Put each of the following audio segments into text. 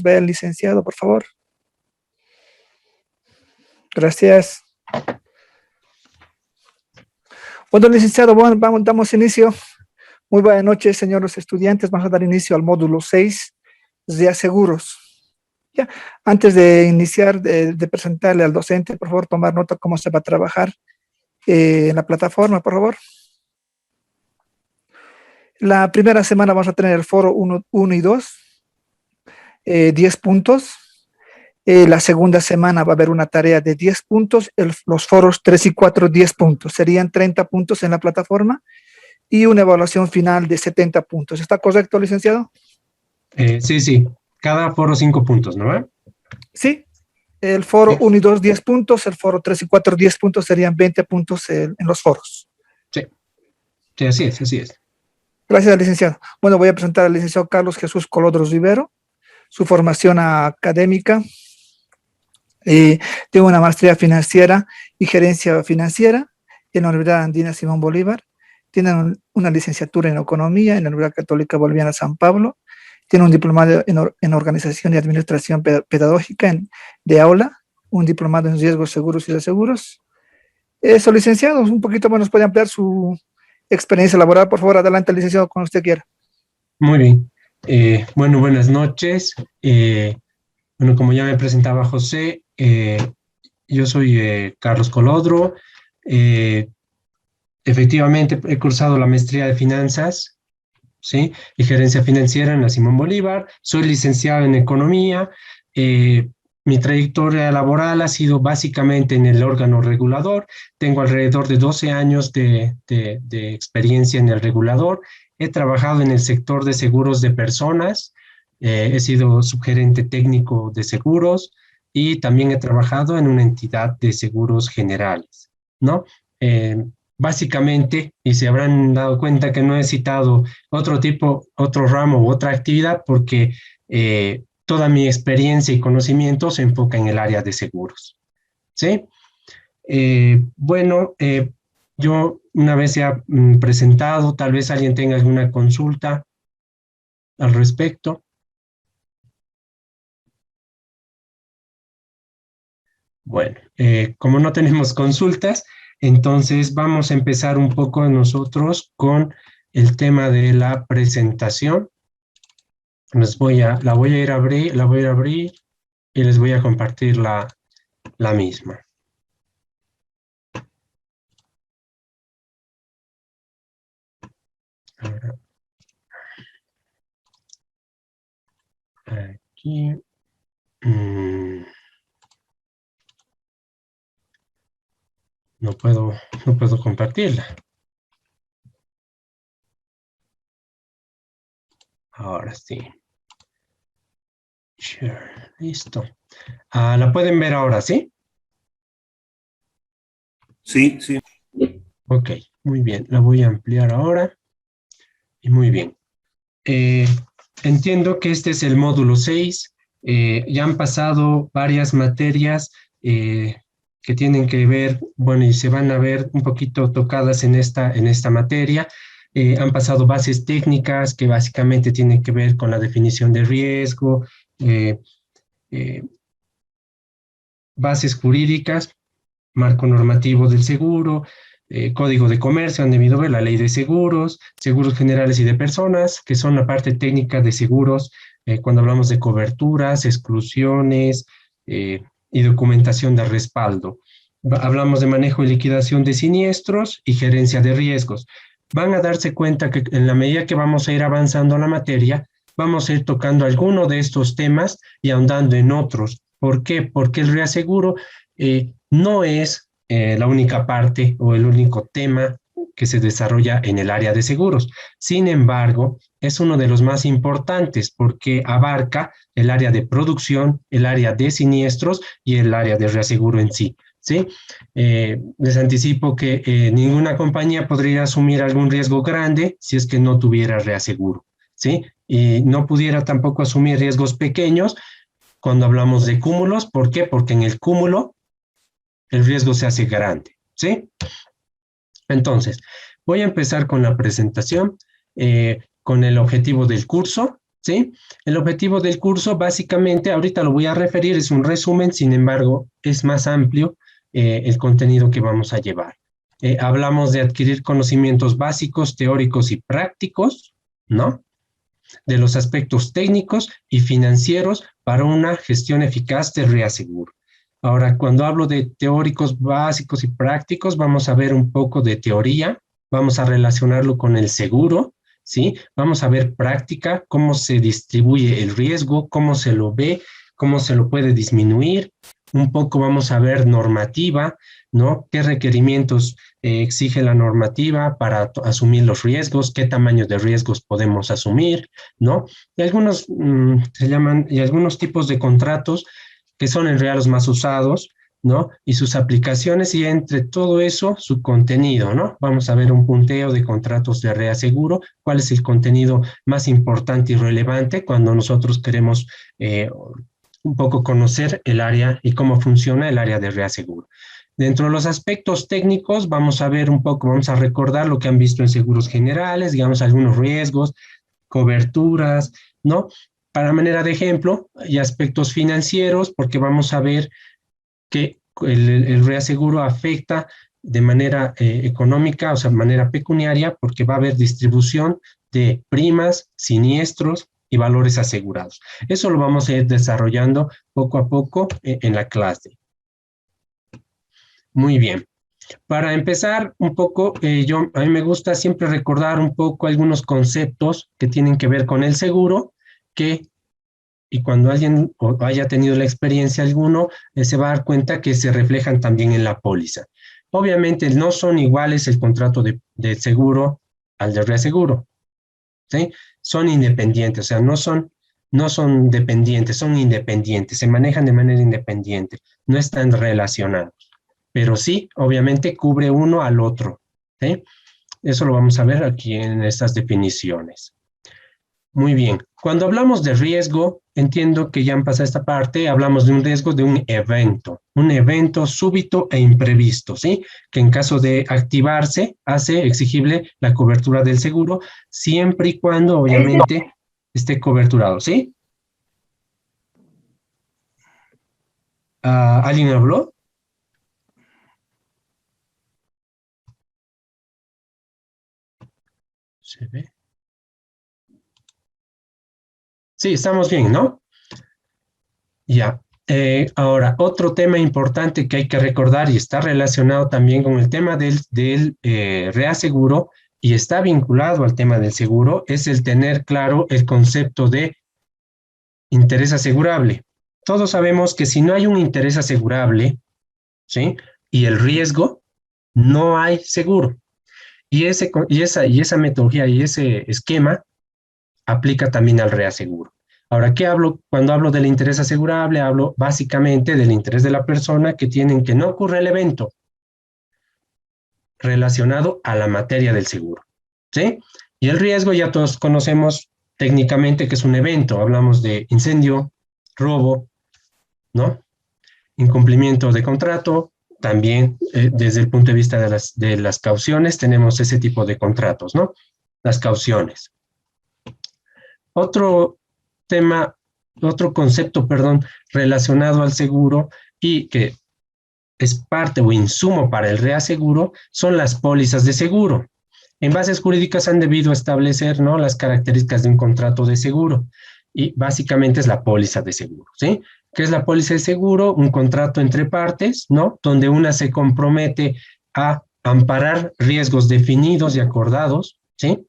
ve el licenciado, por favor. Gracias. Bueno, licenciado, bueno, damos inicio. Muy buenas noches, señores estudiantes. Vamos a dar inicio al módulo 6 de seguros. Ya, antes de iniciar, de presentarle al docente, por favor, tomar nota cómo se va a trabajar en la plataforma, por favor. La primera semana vamos a tener el foro 1 y 2, 10 puntos. La segunda semana va a haber una tarea de 10 puntos, los foros 3 y 4, 10 puntos. Serían 30 puntos en la plataforma y una evaluación final de 70 puntos. ¿Está correcto, licenciado? Sí. Cada foro 5 puntos, ¿no? Sí. El foro 1 y 2, 10 puntos. El foro 3 y 4, 10 puntos. Serían 20 puntos en los foros. Sí, así es. Gracias, licenciado. Bueno, voy a presentar al licenciado Carlos Jesús Colodros Rivero. Su formación académica. Tiene una maestría financiera y gerencia financiera en la Universidad Andina Simón Bolívar. Tiene una licenciatura en economía en la Universidad Católica Boliviana San Pablo. Tiene un diplomado en organización y administración pedagógica de aula, un diplomado en riesgos seguros y reaseguros. Eso, licenciado, un poquito más nos puede ampliar su experiencia laboral. Por favor, adelante, licenciado, cuando usted quiera. Muy bien. Bueno, buenas noches. Bueno, como ya me presentaba José, yo soy Carlos Colodro. Efectivamente, he cursado la maestría de finanzas, ¿sí? Y gerencia financiera en la Simón Bolívar. Soy licenciado en economía. Mi trayectoria laboral ha sido básicamente en el órgano regulador. Tengo alrededor de 12 años de experiencia en el regulador. He trabajado en el sector de seguros de personas. He sido subgerente técnico de seguros y también he trabajado en una entidad de seguros generales, ¿no? Básicamente, y se habrán dado cuenta que no he citado otro ramo u otra actividad porque toda mi experiencia y conocimiento se enfoca en el área de seguros, ¿sí? Bueno, yo una vez ya presentado, tal vez alguien tenga alguna consulta al respecto. Bueno, como no tenemos consultas, entonces vamos a empezar un poco nosotros con el tema de la presentación. La voy a ir a abrir y les voy a compartir la misma. Ahora, aquí. No puedo compartirla. Ahora sí. Share, listo. ¿La pueden ver ahora, sí? Sí. Ok, muy bien. La voy a ampliar ahora. Y muy bien. Entiendo que este es el módulo 6. Ya han pasado varias materias que tienen que ver, bueno, y se van a ver un poquito tocadas en esta materia. Han pasado bases técnicas que básicamente tienen que ver con la definición de riesgo, bases jurídicas, marco normativo del seguro, código de comercio, han debido ver la ley de seguros, seguros generales y de personas, que son la parte técnica de seguros, cuando hablamos de coberturas, exclusiones y documentación de respaldo. Hablamos de manejo y liquidación de siniestros y gerencia de riesgos. Van a darse cuenta que en la medida que vamos a ir avanzando en la materia, vamos a ir tocando alguno de estos temas y ahondando en otros. ¿Por qué? Porque el reaseguro no es la única parte o el único tema que se desarrolla en el área de seguros. Sin embargo, es uno de los más importantes porque abarca el área de producción, el área de siniestros y el área de reaseguro en sí. ¿Sí? Les anticipo que ninguna compañía podría asumir algún riesgo grande si es que no tuviera reaseguro, ¿sí? Y no pudiera tampoco asumir riesgos pequeños cuando hablamos de cúmulos. ¿Por qué? Porque en el cúmulo el riesgo se hace grande, ¿sí? Entonces, voy a empezar con la presentación, con el objetivo del curso, ¿sí? El objetivo del curso, básicamente, ahorita lo voy a referir, es un resumen, sin embargo, es más amplio el contenido que vamos a llevar. Hablamos de adquirir conocimientos básicos, teóricos y prácticos, ¿no? De los aspectos técnicos y financieros para una gestión eficaz de reaseguro. Ahora, cuando hablo de teóricos básicos y prácticos, vamos a ver un poco de teoría, vamos a relacionarlo con el seguro, ¿sí? Vamos a ver práctica, cómo se distribuye el riesgo, cómo se lo ve, cómo se lo puede disminuir. Un poco vamos a ver normativa, ¿no? ¿Qué requerimientos exige la normativa para asumir los riesgos? ¿Qué tamaño de riesgos podemos asumir? ¿No? Y algunos y algunos tipos de contratos que son en realidad los más usados, ¿no? Y sus aplicaciones y entre todo eso, su contenido, ¿no? Vamos a ver un punteo de contratos de reaseguro, cuál es el contenido más importante y relevante cuando nosotros queremos un poco conocer el área y cómo funciona el área de reaseguro. Dentro de los aspectos técnicos, vamos a ver un poco, vamos a recordar lo que han visto en seguros generales, digamos, algunos riesgos, coberturas, ¿no? Para manera de ejemplo, y aspectos financieros, porque vamos a ver que el reaseguro afecta de manera económica, o sea, de manera pecuniaria, porque va a haber distribución de primas, siniestros y valores asegurados. Eso lo vamos a ir desarrollando poco a poco en la clase. Muy bien. Para empezar un poco, a mí me gusta siempre recordar un poco algunos conceptos que tienen que ver con el seguro, y cuando alguien haya tenido la experiencia alguno, se va a dar cuenta que se reflejan también en la póliza. Obviamente no son iguales el contrato de seguro al de reaseguro, ¿sí? Son independientes, o sea, no son dependientes, son independientes, se manejan de manera independiente, no están relacionados, pero sí, obviamente cubre uno al otro, ¿sí? Eso lo vamos a ver aquí en estas definiciones. Muy bien. Cuando hablamos de riesgo, entiendo que ya han pasado esta parte, hablamos de un riesgo de un evento súbito e imprevisto, ¿sí? Que en caso de activarse, hace exigible la cobertura del seguro, siempre y cuando, obviamente, esté coberturado, ¿sí? ¿Alguien habló? ¿Se ve? Sí, estamos bien, ¿no? Ya. Ahora, otro tema importante que hay que recordar y está relacionado también con el tema del reaseguro y está vinculado al tema del seguro es el tener claro el concepto de interés asegurable. Todos sabemos que si no hay un interés asegurable, ¿sí? Y el riesgo, no hay seguro. Y esa metodología y ese esquema aplica también al reaseguro. Ahora, ¿qué hablo? Cuando hablo del interés asegurable, hablo básicamente del interés de la persona que tienen que no ocurra el evento relacionado a la materia del seguro, ¿sí? Y el riesgo ya todos conocemos técnicamente que es un evento. Hablamos de incendio, robo, ¿no? Incumplimiento de contrato. También desde el punto de vista de las cauciones tenemos ese tipo de contratos, ¿no? Las cauciones. Otro tema, otro concepto, perdón, relacionado al seguro y que es parte o insumo para el reaseguro son las pólizas de seguro. En bases jurídicas han debido establecer, ¿no?, las características de un contrato de seguro y básicamente es la póliza de seguro, ¿sí? ¿Qué es la póliza de seguro? Un contrato entre partes, ¿no?, donde una se compromete a amparar riesgos definidos y acordados, ¿sí?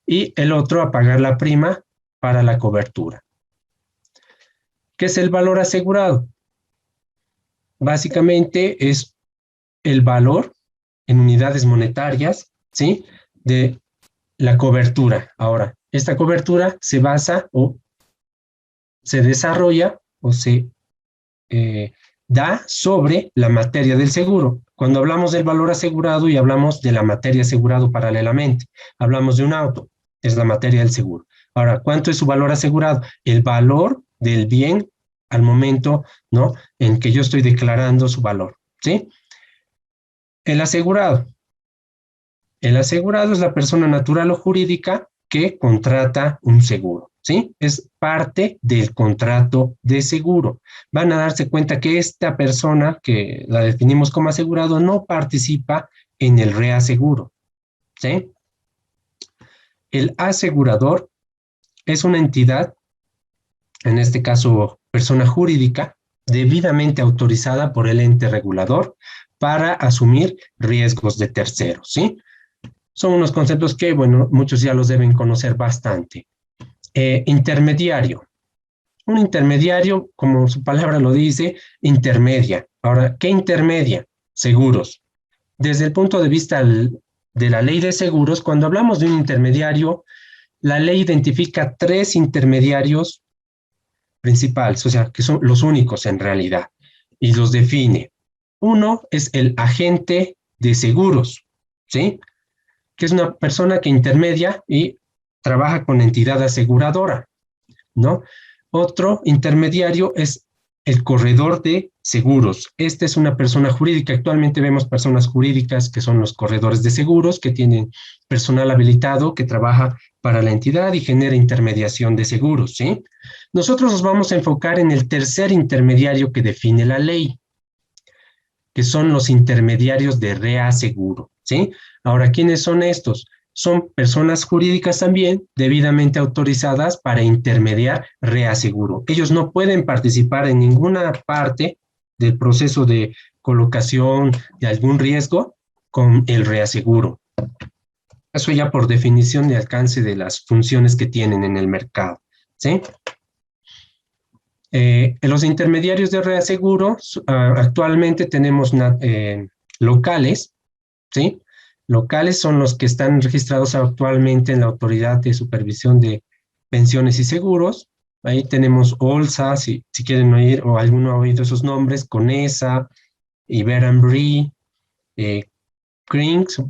Y el otro a pagar la prima para la cobertura. ¿Qué es el valor asegurado? Básicamente es el valor en unidades monetarias, ¿sí?, de la cobertura. Ahora, esta cobertura se basa o se desarrolla o se da sobre la materia del seguro. Cuando hablamos del valor asegurado y hablamos de la materia asegurado paralelamente, hablamos de un auto, es la materia del seguro. Ahora, ¿cuánto es su valor asegurado? El valor del bien al momento, ¿no?, en que yo estoy declarando su valor, ¿sí? El asegurado. El asegurado es la persona natural o jurídica que contrata un seguro. ¿sí? Es parte del contrato de seguro. Van a darse cuenta que esta persona, que la definimos como asegurado, no participa en el reaseguro, ¿sí? El asegurador es una entidad, en este caso persona jurídica, debidamente autorizada por el ente regulador para asumir riesgos de terceros, ¿sí? Son unos conceptos que, bueno, muchos ya los deben conocer bastante. Intermediario. Un intermediario, como su palabra lo dice, intermedia. Ahora, ¿qué intermedia? Seguros. Desde el punto de vista de la ley de seguros, cuando hablamos de un intermediario, la ley identifica tres intermediarios principales, o sea, que son los únicos en realidad, y los define. Uno es el agente de seguros, ¿sí? Que es una persona que intermedia y trabaja con entidad aseguradora, ¿no? Otro intermediario es el corredor de seguros. Esta es una persona jurídica. Actualmente vemos personas jurídicas que son los corredores de seguros, que tienen personal habilitado que trabaja para la entidad y genera intermediación de seguros, ¿sí? Nosotros nos vamos a enfocar en el tercer intermediario que define la ley, que son los intermediarios de reaseguro, ¿sí? Ahora, ¿quiénes son estos? Son personas jurídicas también debidamente autorizadas para intermediar reaseguro. Ellos no pueden participar en ninguna parte del proceso de colocación de algún riesgo con el reaseguro. Eso ya por definición de alcance de las funciones que tienen en el mercado, ¿sí? Los intermediarios de reaseguro, actualmente tenemos locales, ¿sí? Locales son los que están registrados actualmente en la Autoridad de Supervisión de Pensiones y Seguros. Ahí tenemos OLSA, si quieren oír, o alguno ha oído esos nombres, CONESA, Iberanbri, Crinks,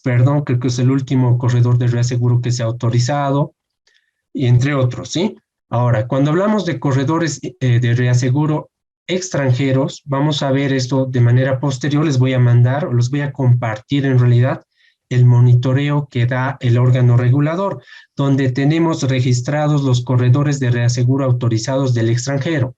perdón, creo que es el último corredor de reaseguro que se ha autorizado, y entre otros, ¿sí? Ahora, cuando hablamos de corredores de reaseguro extranjeros, vamos a ver esto de manera posterior, les voy a mandar o les voy a compartir en realidad el monitoreo que da el órgano regulador, donde tenemos registrados los corredores de reaseguro autorizados del extranjero.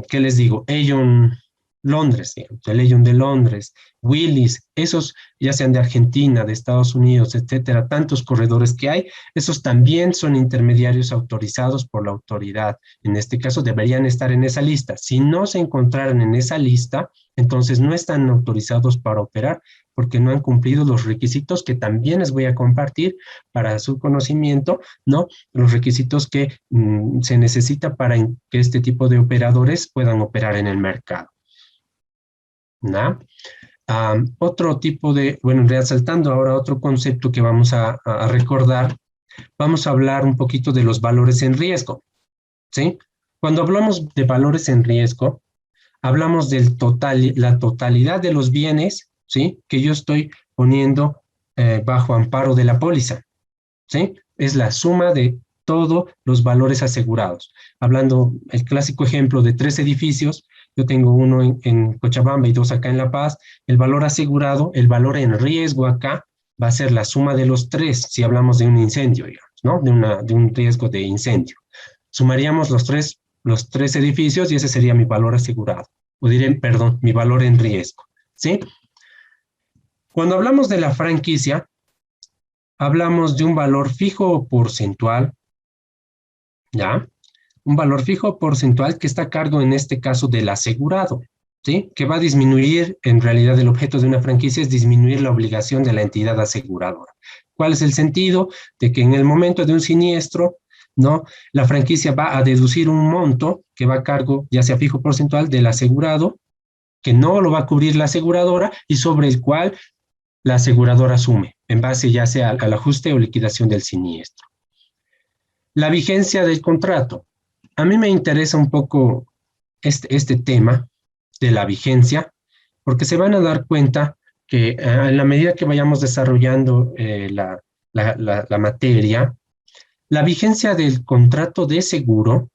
¿Qué les digo? Aon Londres, digamos, el Aon de Londres, Willis, esos ya sean de Argentina, de Estados Unidos, etcétera, tantos corredores que hay, esos también son intermediarios autorizados por la autoridad. En este caso deberían estar en esa lista. Si no se encontraran en esa lista, entonces no están autorizados para operar porque no han cumplido los requisitos que también les voy a compartir para su conocimiento, ¿no? Los requisitos que se necesita para que este tipo de operadores puedan operar en el mercado, ¿no? Otro tipo de, bueno, resaltando ahora otro concepto que vamos a recordar, vamos a hablar un poquito de los valores en riesgo, ¿sí? Cuando hablamos de valores en riesgo, hablamos del la totalidad de los bienes, ¿sí? Que yo estoy poniendo bajo amparo de la póliza, ¿sí? Es la suma de todos los valores asegurados. Hablando, el clásico ejemplo de 3 edificios, yo tengo uno en Cochabamba y 2 acá en La Paz, el valor asegurado, el valor en riesgo acá va a ser la suma de los 3, si hablamos de un incendio, digamos, ¿no? De un riesgo de incendio. Sumaríamos los tres edificios y ese sería mi valor asegurado. O diré, perdón, mi valor en riesgo, ¿sí? Cuando hablamos de la franquicia, hablamos de un valor fijo o porcentual, ¿ya? Un valor fijo o porcentual que está a cargo en este caso del asegurado, ¿sí? Que va a disminuir, en realidad el objeto de una franquicia es disminuir la obligación de la entidad aseguradora. ¿Cuál es el sentido? De que en el momento de un siniestro, ¿no? La franquicia va a deducir un monto que va a cargo, ya sea fijo o porcentual, del asegurado, que no lo va a cubrir la aseguradora y sobre el cual la aseguradora asume, en base ya sea al ajuste o liquidación del siniestro. La vigencia del contrato. A mí me interesa un poco este tema de la vigencia, porque se van a dar cuenta que en la medida que vayamos desarrollando la materia, la vigencia del contrato de seguro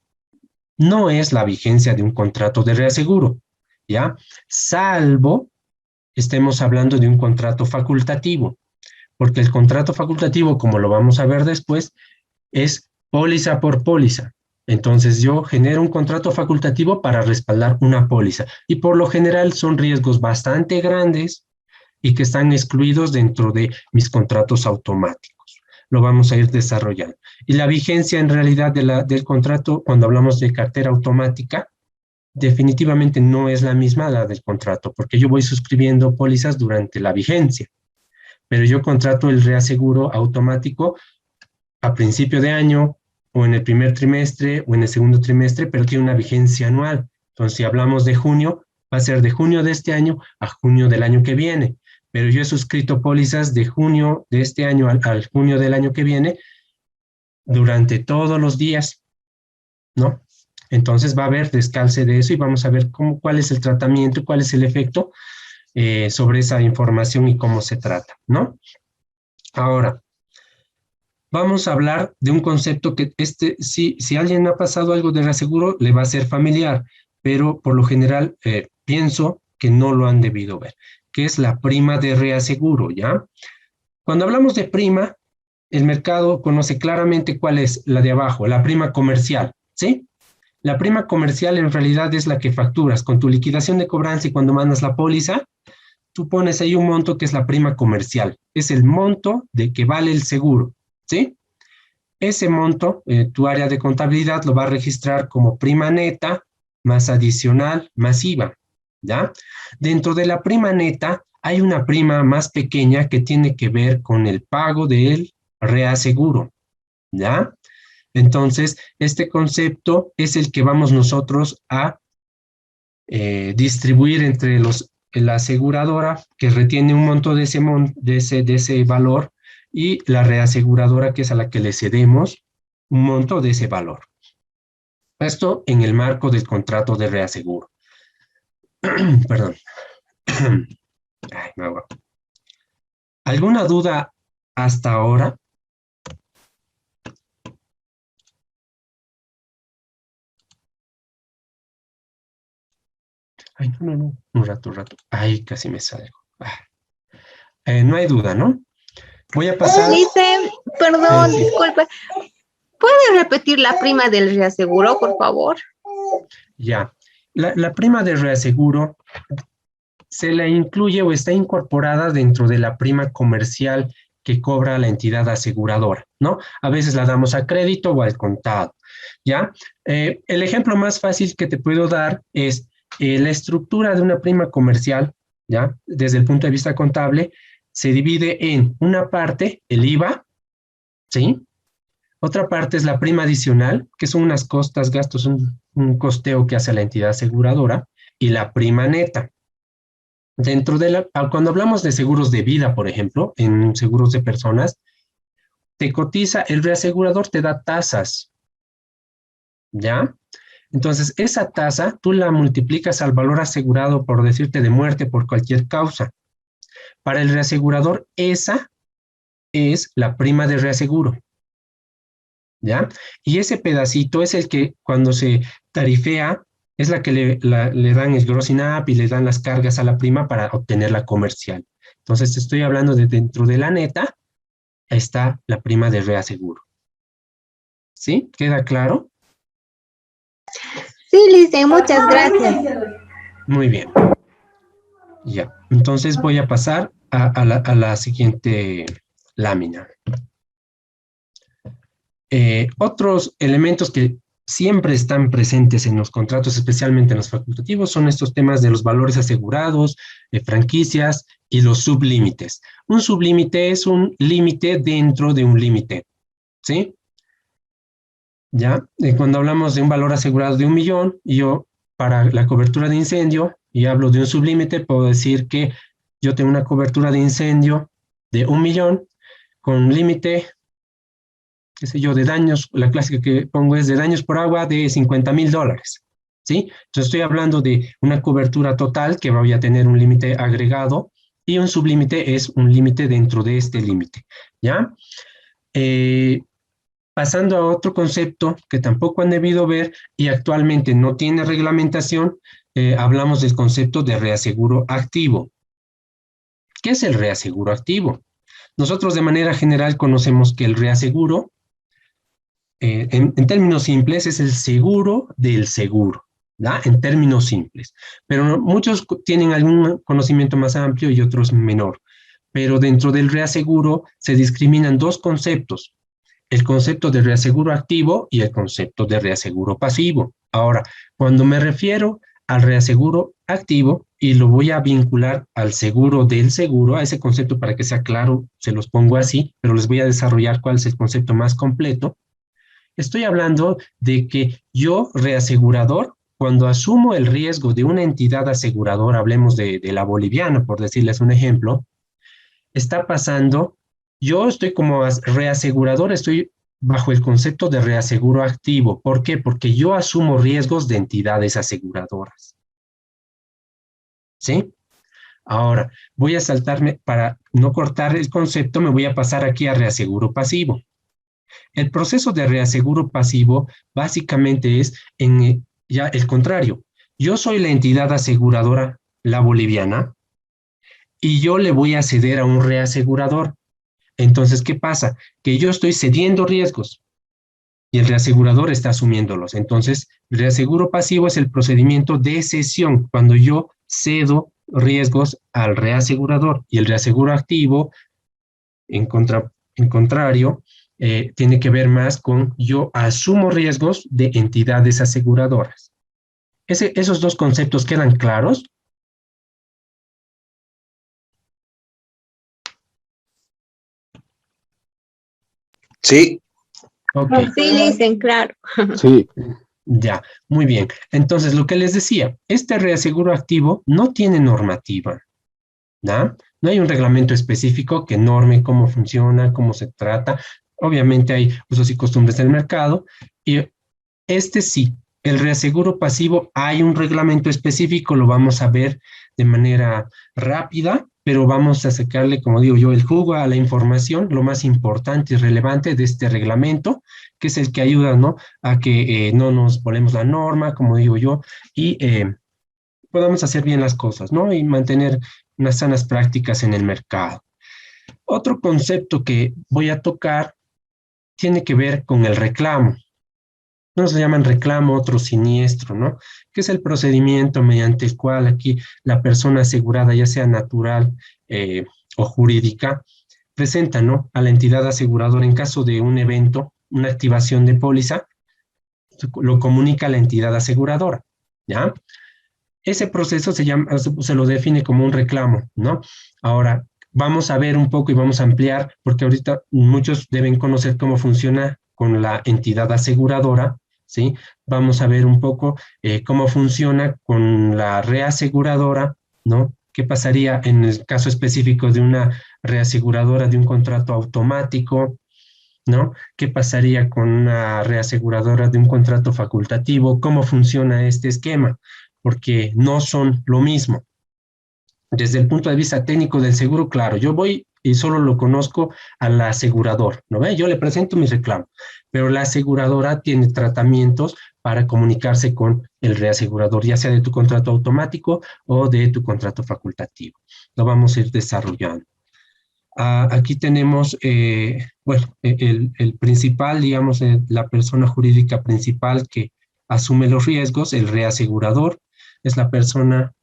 no es la vigencia de un contrato de reaseguro, ¿ya? Salvo estemos hablando de un contrato facultativo. porque el contrato facultativo, como lo vamos a ver después, es póliza por póliza. Entonces yo genero un contrato facultativo para respaldar una póliza y por lo general son riesgos bastante grandes y que están excluidos dentro de mis contratos automáticos. Lo vamos a ir desarrollando. Y la vigencia en realidad del contrato, cuando hablamos de cartera automática, definitivamente no es la misma la del contrato, porque yo voy suscribiendo pólizas durante la vigencia, pero yo contrato el reaseguro automático a principio de año o en el primer trimestre o en el segundo trimestre, pero tiene una vigencia anual. Entonces, si hablamos de junio, va a ser de junio de este año a junio del año que viene. Pero yo he suscrito pólizas de junio de este año al junio del año que viene durante todos los días, ¿no? Entonces va a haber descalce de eso y vamos a ver cuál es el tratamiento y cuál es el efecto sobre esa información y cómo se trata, ¿no? Ahora, vamos a hablar de un concepto que si alguien ha pasado algo de reaseguro, le va a ser familiar, pero por lo general pienso que no lo han debido ver, que es la prima de reaseguro, ¿ya? Cuando hablamos de prima, el mercado conoce claramente cuál es la de abajo, la prima comercial, ¿sí? La prima comercial en realidad es la que facturas con tu liquidación de cobranza y cuando mandas la póliza, tú pones ahí un monto que es la prima comercial, es el monto de que vale el seguro, ¿sí? Ese monto, tu área de contabilidad lo va a registrar como prima neta más adicional más IVA, ¿ya? Dentro de la prima neta hay una prima más pequeña que tiene que ver con el pago del reaseguro, ¿ya? Entonces, este concepto es el que vamos nosotros a distribuir entre la aseguradora que retiene un monto de ese valor y la reaseguradora que es a la que le cedemos un monto de ese valor. Esto en el marco del contrato de reaseguro. Perdón. Ay, me ahogo. ¿Alguna duda hasta ahora? Ay, no. Un rato. Ay, casi me salgo. No hay duda, ¿no? Voy a pasar. Dice, perdón, Sí. disculpe. ¿Puede repetir la prima del reaseguro, por favor? Ya. La prima de reaseguro se la incluye o está incorporada dentro de la prima comercial que cobra la entidad aseguradora, ¿no? A veces la damos a crédito o al contado, ¿ya? El ejemplo más fácil que te puedo dar es la estructura de una prima comercial, ¿ya? Desde el punto de vista contable, se divide en una parte, el IVA, ¿sí? Otra parte es la prima adicional, que son unas costas, gastos, un costeo que hace la entidad aseguradora, y la prima neta. Dentro de cuando hablamos de seguros de vida, por ejemplo, en seguros de personas, te cotiza, el reasegurador te da tasas, ¿ya? Entonces, esa tasa tú la multiplicas al valor asegurado, por decirte, de muerte por cualquier causa. Para el reasegurador, esa es la prima de reaseguro, ¿ya? Y ese pedacito es el que cuando se tarifea, es la que le dan el grossing up y le dan las cargas a la prima para obtener la comercial. Entonces, te estoy hablando de dentro de la neta, está la prima de reaseguro. ¿Sí? ¿Queda claro? Sí, Lice, muchas gracias. Muy bien. Ya. Entonces voy a pasar a la siguiente lámina. Otros elementos que siempre están presentes en los contratos, especialmente en los facultativos, son estos temas de los valores asegurados, franquicias y los sublímites. Un sublímite es un límite dentro de un límite, ¿sí? ¿Ya? Cuando hablamos de un valor asegurado de 1 millón, yo para la cobertura de incendio, y hablo de un sublímite, puedo decir que yo tengo una cobertura de incendio de 1 millón con límite, qué sé yo, de daños, la clásica que pongo es de daños por agua de $50,000, ¿sí? Entonces estoy hablando de una cobertura total que voy a tener un límite agregado y un sublímite es un límite dentro de este límite, ¿ya? Pasando a otro concepto que tampoco han debido ver y actualmente no tiene reglamentación, hablamos del concepto de reaseguro activo. ¿Qué es el reaseguro activo? Nosotros de manera general conocemos que el reaseguro, en términos simples, es el seguro del seguro, ¿ya? En términos simples. Pero muchos tienen algún conocimiento más amplio y otros menor. Pero dentro del reaseguro se discriminan dos conceptos: el concepto de reaseguro activo y el concepto de reaseguro pasivo. Ahora, cuando me refiero al reaseguro activo, y lo voy a vincular al seguro del seguro, a ese concepto para que sea claro, se los pongo así, pero les voy a desarrollar cuál es el concepto más completo. Estoy hablando de que yo, reasegurador, cuando asumo el riesgo de una entidad aseguradora, hablemos de la boliviana, por decirles un ejemplo, está pasando, yo estoy como reasegurador, estoy bajo el concepto de reaseguro activo. ¿Por qué? Porque yo asumo riesgos de entidades aseguradoras. ¿Sí? Ahora, voy a saltarme, para no cortar el concepto, me voy a pasar aquí a reaseguro pasivo. El proceso de reaseguro pasivo básicamente es ya el contrario. Yo soy la entidad aseguradora, la boliviana, y yo le voy a ceder a un reasegurador. Entonces, ¿qué pasa? Que yo estoy cediendo riesgos y el reasegurador está asumiéndolos. Entonces, el reaseguro pasivo es el procedimiento de cesión, cuando yo cedo riesgos al reasegurador, y el reaseguro activo, en contrario, tiene que ver más con yo asumo riesgos de entidades aseguradoras. Esos dos conceptos quedan claros. Sí. Ok. Sí, dicen, claro. Sí. Ya, muy bien. Entonces, lo que les decía, este reaseguro activo no tiene normativa, ¿no? No hay un reglamento específico que norme cómo funciona, cómo se trata. Obviamente hay usos y costumbres del mercado, y este sí, el reaseguro pasivo, hay un reglamento específico, lo vamos a ver de manera rápida, pero vamos a sacarle, como digo yo, el jugo a la información, lo más importante y relevante de este reglamento, que es el que ayuda, ¿no?, a que no nos volemos la norma, como digo yo, y podamos hacer bien las cosas, ¿no?, y mantener unas sanas prácticas en el mercado. Otro concepto que voy a tocar tiene que ver con el reclamo. Unos le llaman reclamo, otro siniestro, ¿no? Que es el procedimiento mediante el cual aquí la persona asegurada, ya sea natural o jurídica, presenta, ¿no?, a la entidad aseguradora en caso de un evento, una activación de póliza, lo comunica a la entidad aseguradora, ¿ya? Ese proceso se lo define como un reclamo, ¿no? Ahora, vamos a ver un poco y vamos a ampliar, porque ahorita muchos deben conocer cómo funciona con la entidad aseguradora, ¿sí? Vamos a ver un poco cómo funciona con la reaseguradora, ¿no? ¿Qué pasaría en el caso específico de una reaseguradora de un contrato automático, ¿no? ¿Qué pasaría con una reaseguradora de un contrato facultativo? ¿Cómo funciona este esquema? Porque no son lo mismo. Desde el punto de vista técnico del seguro, claro, yo voy y solo lo conozco al asegurador, ¿no ve? Yo le presento mi reclamo, pero la aseguradora tiene tratamientos para comunicarse con el reasegurador, ya sea de tu contrato automático o de tu contrato facultativo. Lo vamos a ir desarrollando. Aquí tenemos, bueno, el principal, digamos, la persona jurídica principal que asume los riesgos, el reasegurador, es la persona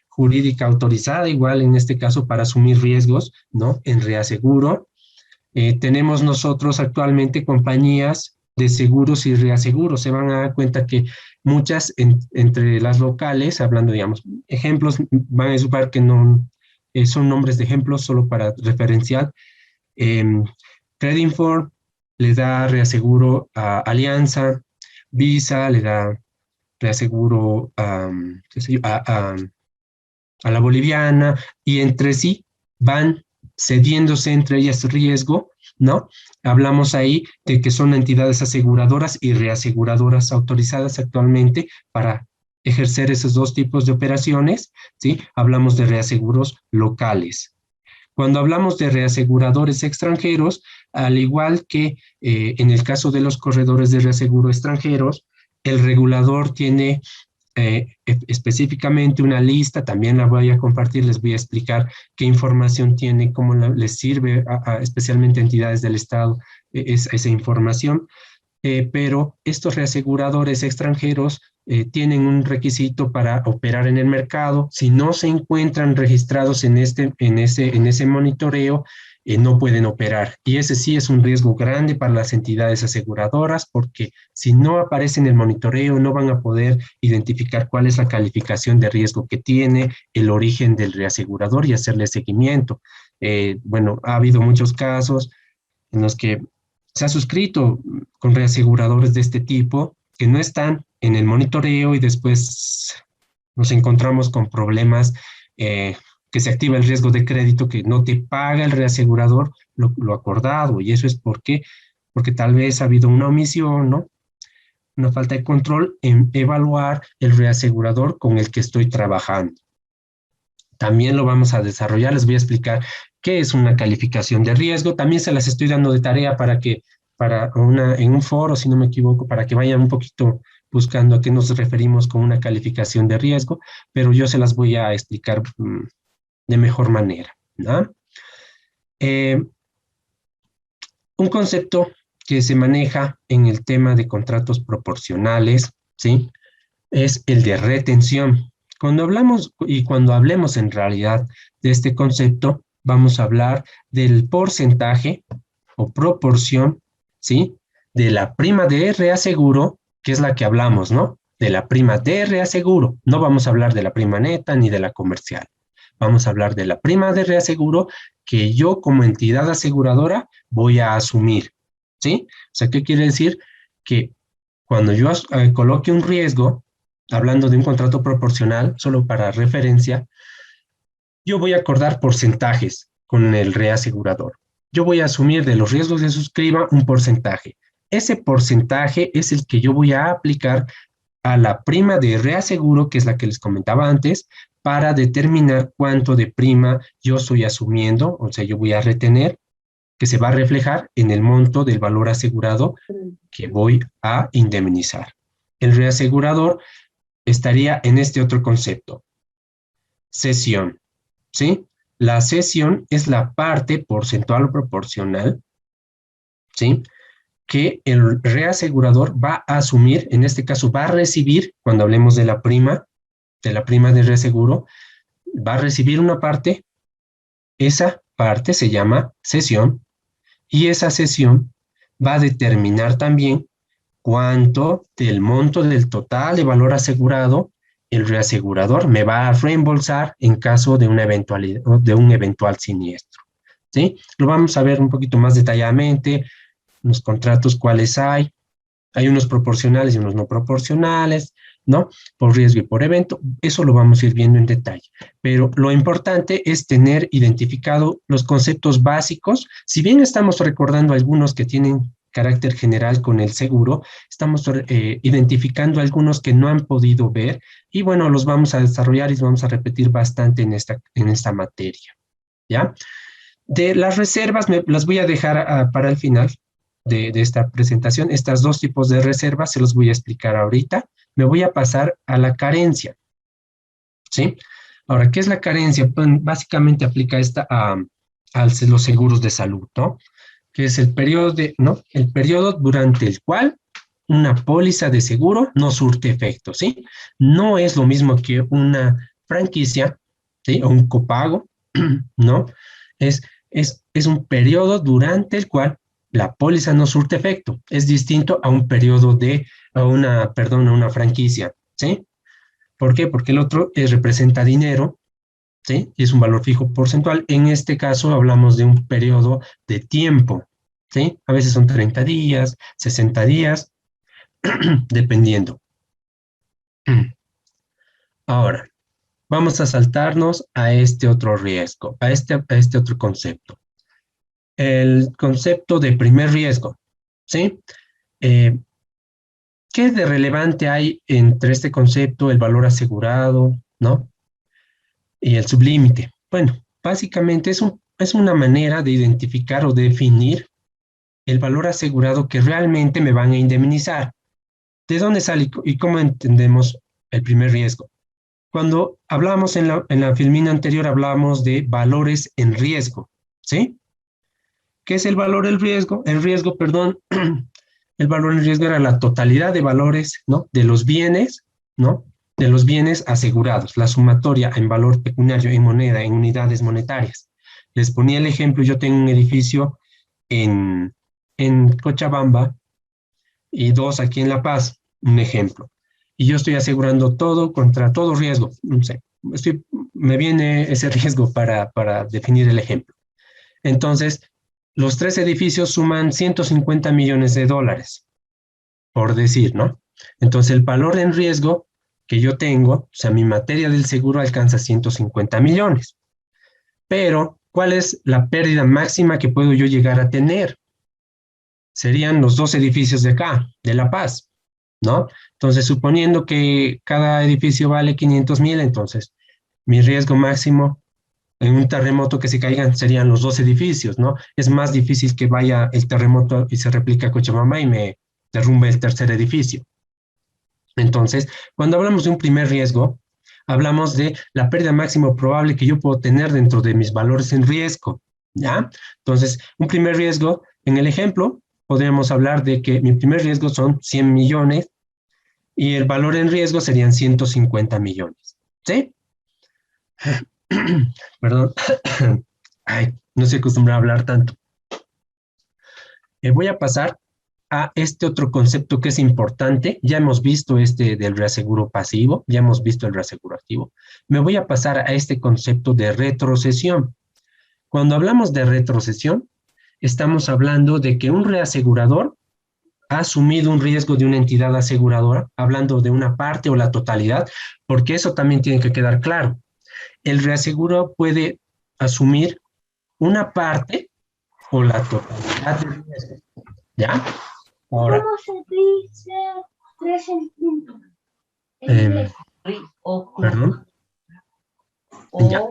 jurídica autorizada, igual en este caso para asumir riesgos, ¿no?, en reaseguro. Tenemos nosotros actualmente compañías de seguros y reaseguros. Se van a dar cuenta que muchas entre las locales, hablando, digamos, ejemplos, van a disculpar que no son nombres de ejemplos solo para referenciar. Credinfor le da reaseguro a Alianza, Visa le da reaseguro qué sé yo, a la boliviana, y entre sí van cediéndose entre ellas riesgo, ¿no? Hablamos ahí de que son entidades aseguradoras y reaseguradoras autorizadas actualmente para ejercer esos dos tipos de operaciones, ¿sí? Hablamos de reaseguros locales. Cuando hablamos de reaseguradores extranjeros, al igual que en el caso de los corredores de reaseguro extranjeros, el regulador tiene específicamente una lista, también la voy a compartir, les voy a explicar qué información tiene, cómo les sirve especialmente a entidades del Estado esa información. Pero estos reaseguradores extranjeros tienen un requisito para operar en el mercado. Si no se encuentran registrados en ese monitoreo, no pueden operar. Y ese sí es un riesgo grande para las entidades aseguradoras, porque si no aparece en el monitoreo, no van a poder identificar cuál es la calificación de riesgo que tiene, el origen del reasegurador y hacerle seguimiento. Bueno, ha habido muchos casos en los que se ha suscrito con reaseguradores de este tipo que no están en el monitoreo y después nos encontramos con problemas, que se activa el riesgo de crédito, que no te paga el reasegurador lo acordado, y eso es porque tal vez ha habido una omisión, ¿no? Una falta de control en evaluar el reasegurador con el que estoy trabajando. También lo vamos a desarrollar, les voy a explicar qué es una calificación de riesgo. También se las estoy dando de tarea en un foro, si no me equivoco, para que vayan un poquito buscando a qué nos referimos con una calificación de riesgo, pero yo se las voy a explicar de mejor manera, ¿no? Un concepto que se maneja en el tema de contratos proporcionales, ¿sí? Es el de retención. Cuando hablemos en realidad de este concepto, vamos a hablar del porcentaje o proporción, ¿sí? De la prima de reaseguro, que es la que hablamos, ¿no? De la prima de reaseguro. No vamos a hablar de la prima neta ni de la comercial. Vamos a hablar de la prima de reaseguro que yo como entidad aseguradora voy a asumir, ¿sí? O sea, ¿qué quiere decir? Que cuando yo coloque un riesgo, hablando de un contrato proporcional, solo para referencia, yo voy a acordar porcentajes con el reasegurador. Yo voy a asumir de los riesgos de suscriba un porcentaje. Ese porcentaje es el que yo voy a aplicar a la prima de reaseguro, que es la que les comentaba antes, para determinar cuánto de prima yo estoy asumiendo, o sea, yo voy a retener, que se va a reflejar en el monto del valor asegurado que voy a indemnizar. El reasegurador estaría en este otro concepto, cesión, ¿sí? La cesión es la parte porcentual o proporcional, ¿sí? Que el reasegurador va a asumir, en este caso va a recibir, cuando hablemos de la prima de reaseguro, va a recibir una parte, esa parte se llama cesión, y esa cesión va a determinar también cuánto del monto del total de valor asegurado el reasegurador me va a reembolsar en caso de una eventualidad, de un eventual siniestro, ¿sí? Lo vamos a ver un poquito más detalladamente, los contratos cuáles hay unos proporcionales y unos no proporcionales, ¿no? Por riesgo y por evento, eso lo vamos a ir viendo en detalle. Pero lo importante es tener identificado los conceptos básicos. Si bien estamos recordando algunos que tienen carácter general con el seguro, estamos identificando algunos que no han podido ver y bueno, los vamos a desarrollar y los vamos a repetir bastante en esta materia, ¿ya? De las reservas, las voy a dejar para el final de esta presentación. Estas dos tipos de reservas se los voy a explicar ahorita. Me voy a pasar a la carencia, ¿sí? Ahora, ¿qué es la carencia? Pues, básicamente aplica esta a los seguros de salud, ¿no? Que es el periodo el periodo durante el cual una póliza de seguro no surte efecto, ¿sí? No es lo mismo que una franquicia, ¿sí? O un copago, ¿no? Es un periodo durante el cual la póliza no surte efecto. Es distinto a un periodo a una franquicia, ¿sí? ¿Por qué? Porque el otro representa dinero, ¿sí? Y es un valor fijo porcentual. En este caso hablamos de un periodo de tiempo, ¿sí? A veces son 30 días, 60 días, dependiendo. Ahora, vamos a saltarnos a este otro riesgo, a este otro concepto. El concepto de primer riesgo, ¿sí? ¿Qué de relevante hay entre este concepto, el valor asegurado, ¿no? Y el sublímite? Bueno, básicamente es una manera de identificar o definir el valor asegurado que realmente me van a indemnizar. ¿De dónde sale y cómo entendemos el primer riesgo. Cuando hablábamos en la filmina anterior, hablábamos de valores en riesgo, ¿sí? ¿Qué es el valor en riesgo? El riesgo, perdón, el valor en riesgo era la totalidad de valores, ¿no? De los bienes, ¿no? De los bienes asegurados, la sumatoria en valor pecuniario, en moneda, en unidades monetarias. Les ponía el ejemplo, yo tengo un edificio en Cochabamba y 2 aquí en La Paz, un ejemplo. Y yo estoy asegurando todo contra todo riesgo. No sé, me viene ese riesgo para definir el ejemplo. Entonces, los 3 edificios suman 150 millones de dólares, por decir, ¿no? Entonces, el valor en riesgo que yo tengo, o sea, mi materia del seguro alcanza 150 millones. Pero, ¿cuál es la pérdida máxima que puedo yo llegar a tener? Serían los 2 edificios de acá, de La Paz, ¿no? Entonces, suponiendo que cada edificio vale 500,000, entonces mi riesgo máximo en un terremoto que se caigan serían los 2 edificios, ¿no? Es más difícil que vaya el terremoto y se replique a Cochabamba y me derrumbe el tercer edificio. Entonces, cuando hablamos de un primer riesgo, hablamos de la pérdida máxima probable que yo puedo tener dentro de mis valores en riesgo, ¿ya? Entonces, un primer riesgo, en el ejemplo, podríamos hablar de que mi primer riesgo son 100 millones y el valor en riesgo serían 150 millones, ¿sí? Perdón. Ay, no se acostumbra a hablar tanto. Voy a pasar a este otro concepto que es importante. Ya hemos visto este del reaseguro pasivo, ya hemos visto el reaseguro activo. Me voy a pasar a este concepto de retrocesión. Cuando hablamos de retrocesión, estamos hablando de que un reasegurador ha asumido un riesgo de una entidad aseguradora, hablando de una parte o la totalidad, porque eso también tiene que quedar claro. El reaseguro puede asumir una parte o la totalidad del riesgo, ¿ya? Ahora, ¿Cómo se dice 3 en punto? perdón, ya,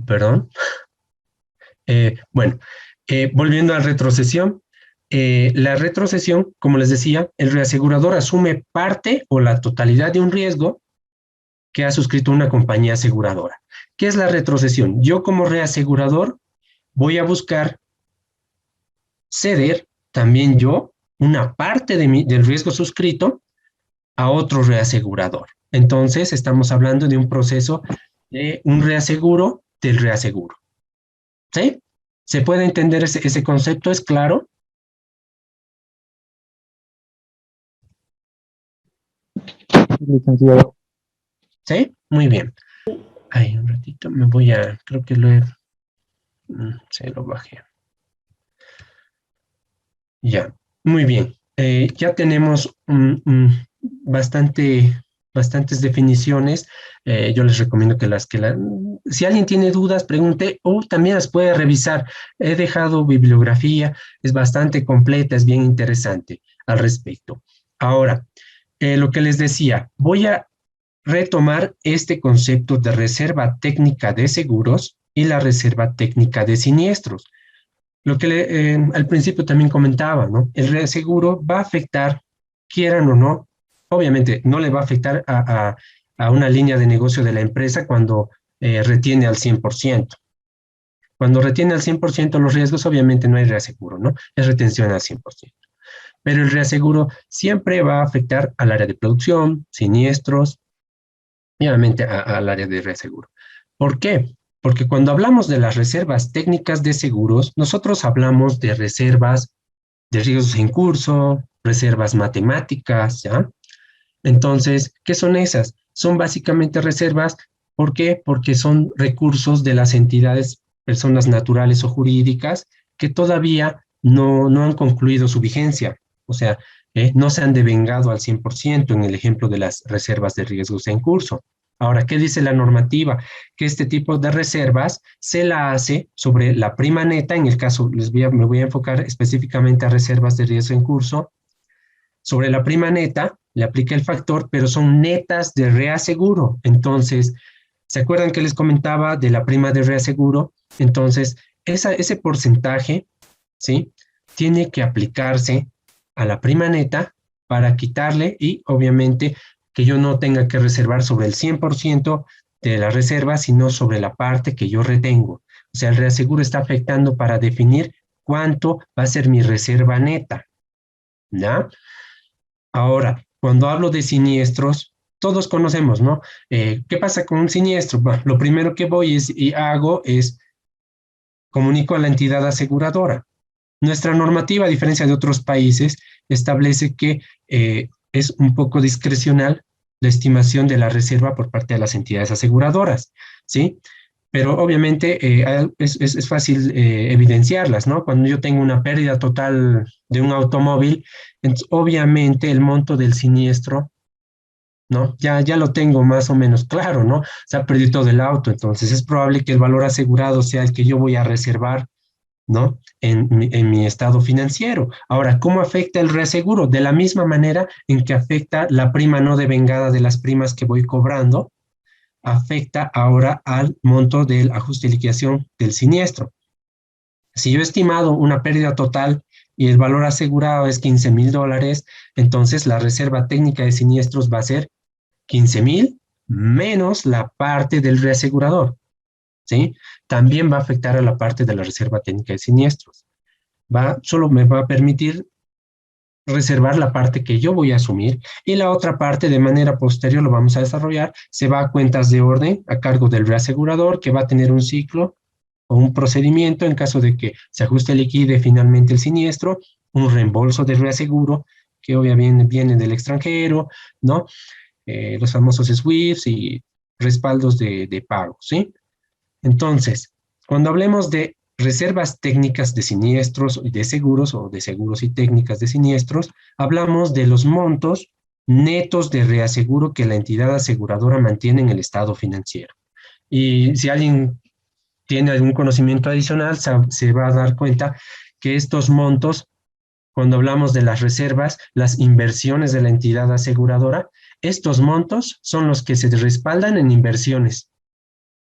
perdón. Bueno, volviendo a retrocesión, la retrocesión, como les decía, el reasegurador asume parte o la totalidad de un riesgo que ha suscrito una compañía aseguradora. ¿Qué es la retrocesión? Yo como reasegurador voy a buscar ceder también yo una parte del riesgo suscrito a otro reasegurador. Entonces, estamos hablando de un proceso de un reaseguro del reaseguro. ¿Sí? ¿Se puede entender ese concepto? ¿Es claro? Licenciado. ¿Sí? Muy bien. Ay, un ratito, creo que se lo bajé. Ya, muy bien. Ya tenemos bastantes definiciones. Yo les recomiendo si alguien tiene dudas, pregunte o también las puede revisar. He dejado bibliografía, es bastante completa, es bien interesante al respecto. Ahora, lo que les decía, voy a retomar este concepto de reserva técnica de seguros y la reserva técnica de siniestros. Lo que al principio también comentaba, ¿no? El reaseguro va a afectar, quieran o no, obviamente no le va a afectar a una línea de negocio de la empresa cuando retiene al 100%. Cuando retiene al 100% los riesgos, obviamente no hay reaseguro, ¿no? Es retención al 100%. Pero el reaseguro siempre va a afectar al área de producción, siniestros, y obviamente al área de reaseguro. ¿Por qué? Porque cuando hablamos de las reservas técnicas de seguros, nosotros hablamos de reservas de riesgos en curso, reservas matemáticas, ¿ya? Entonces, ¿qué son esas? Son básicamente reservas, ¿por qué? Porque son recursos de las entidades, personas naturales o jurídicas, que todavía no han concluido su vigencia. O sea, no se han devengado al 100% en el ejemplo de las reservas de riesgos en curso. Ahora, ¿qué dice la normativa? Que este tipo de reservas se la hace sobre la prima neta, en el caso, me voy a enfocar específicamente a reservas de riesgo en curso. Sobre la prima neta le aplica el factor, pero son netas de reaseguro. Entonces, ¿se acuerdan que les comentaba de la prima de reaseguro? Entonces, ese porcentaje, ¿sí? Tiene que aplicarse a la prima neta para quitarle y, obviamente, que yo no tenga que reservar sobre el 100% de la reserva, sino sobre la parte que yo retengo. O sea, el reaseguro está afectando para definir cuánto va a ser mi reserva neta, ¿ya? Ahora, cuando hablo de siniestros, todos conocemos, ¿no? ¿Qué pasa con un siniestro? Bueno, lo primero que hago es comunico a la entidad aseguradora. Nuestra normativa, a diferencia de otros países, establece que es un poco discrecional la estimación de la reserva por parte de las entidades aseguradoras, ¿sí? Pero obviamente es fácil evidenciarlas, ¿no? Cuando yo tengo una pérdida total de un automóvil, entonces, obviamente el monto del siniestro, ¿no? Ya lo tengo más o menos claro, ¿no? Se ha perdido todo el auto, entonces es probable que el valor asegurado sea el que yo voy a reservar, ¿no? En mi estado financiero. Ahora, ¿cómo afecta el reaseguro? De la misma manera en que afecta la prima no devengada de las primas que voy cobrando, afecta ahora al monto del ajuste de liquidación del siniestro. Si yo he estimado una pérdida total y el valor asegurado es $15,000, entonces la reserva técnica de siniestros va a ser 15,000 menos la parte del reasegurador, ¿sí? También va a afectar a la parte de la reserva técnica de siniestros. Solo me va a permitir reservar la parte que yo voy a asumir y la otra parte de manera posterior lo vamos a desarrollar, se va a cuentas de orden a cargo del reasegurador que va a tener un ciclo o un procedimiento en caso de que se ajuste liquide finalmente el siniestro, un reembolso de reaseguro que obviamente viene del extranjero, ¿no? Los famosos SWIFTs y respaldos de pago, ¿sí? Entonces, cuando hablemos de reservas técnicas de siniestros y de seguros, o de seguros y técnicas de siniestros, hablamos de los montos netos de reaseguro que la entidad aseguradora mantiene en el estado financiero. Y si alguien tiene algún conocimiento adicional, se va a dar cuenta que estos montos, cuando hablamos de las reservas, las inversiones de la entidad aseguradora, estos montos son los que se respaldan en inversiones.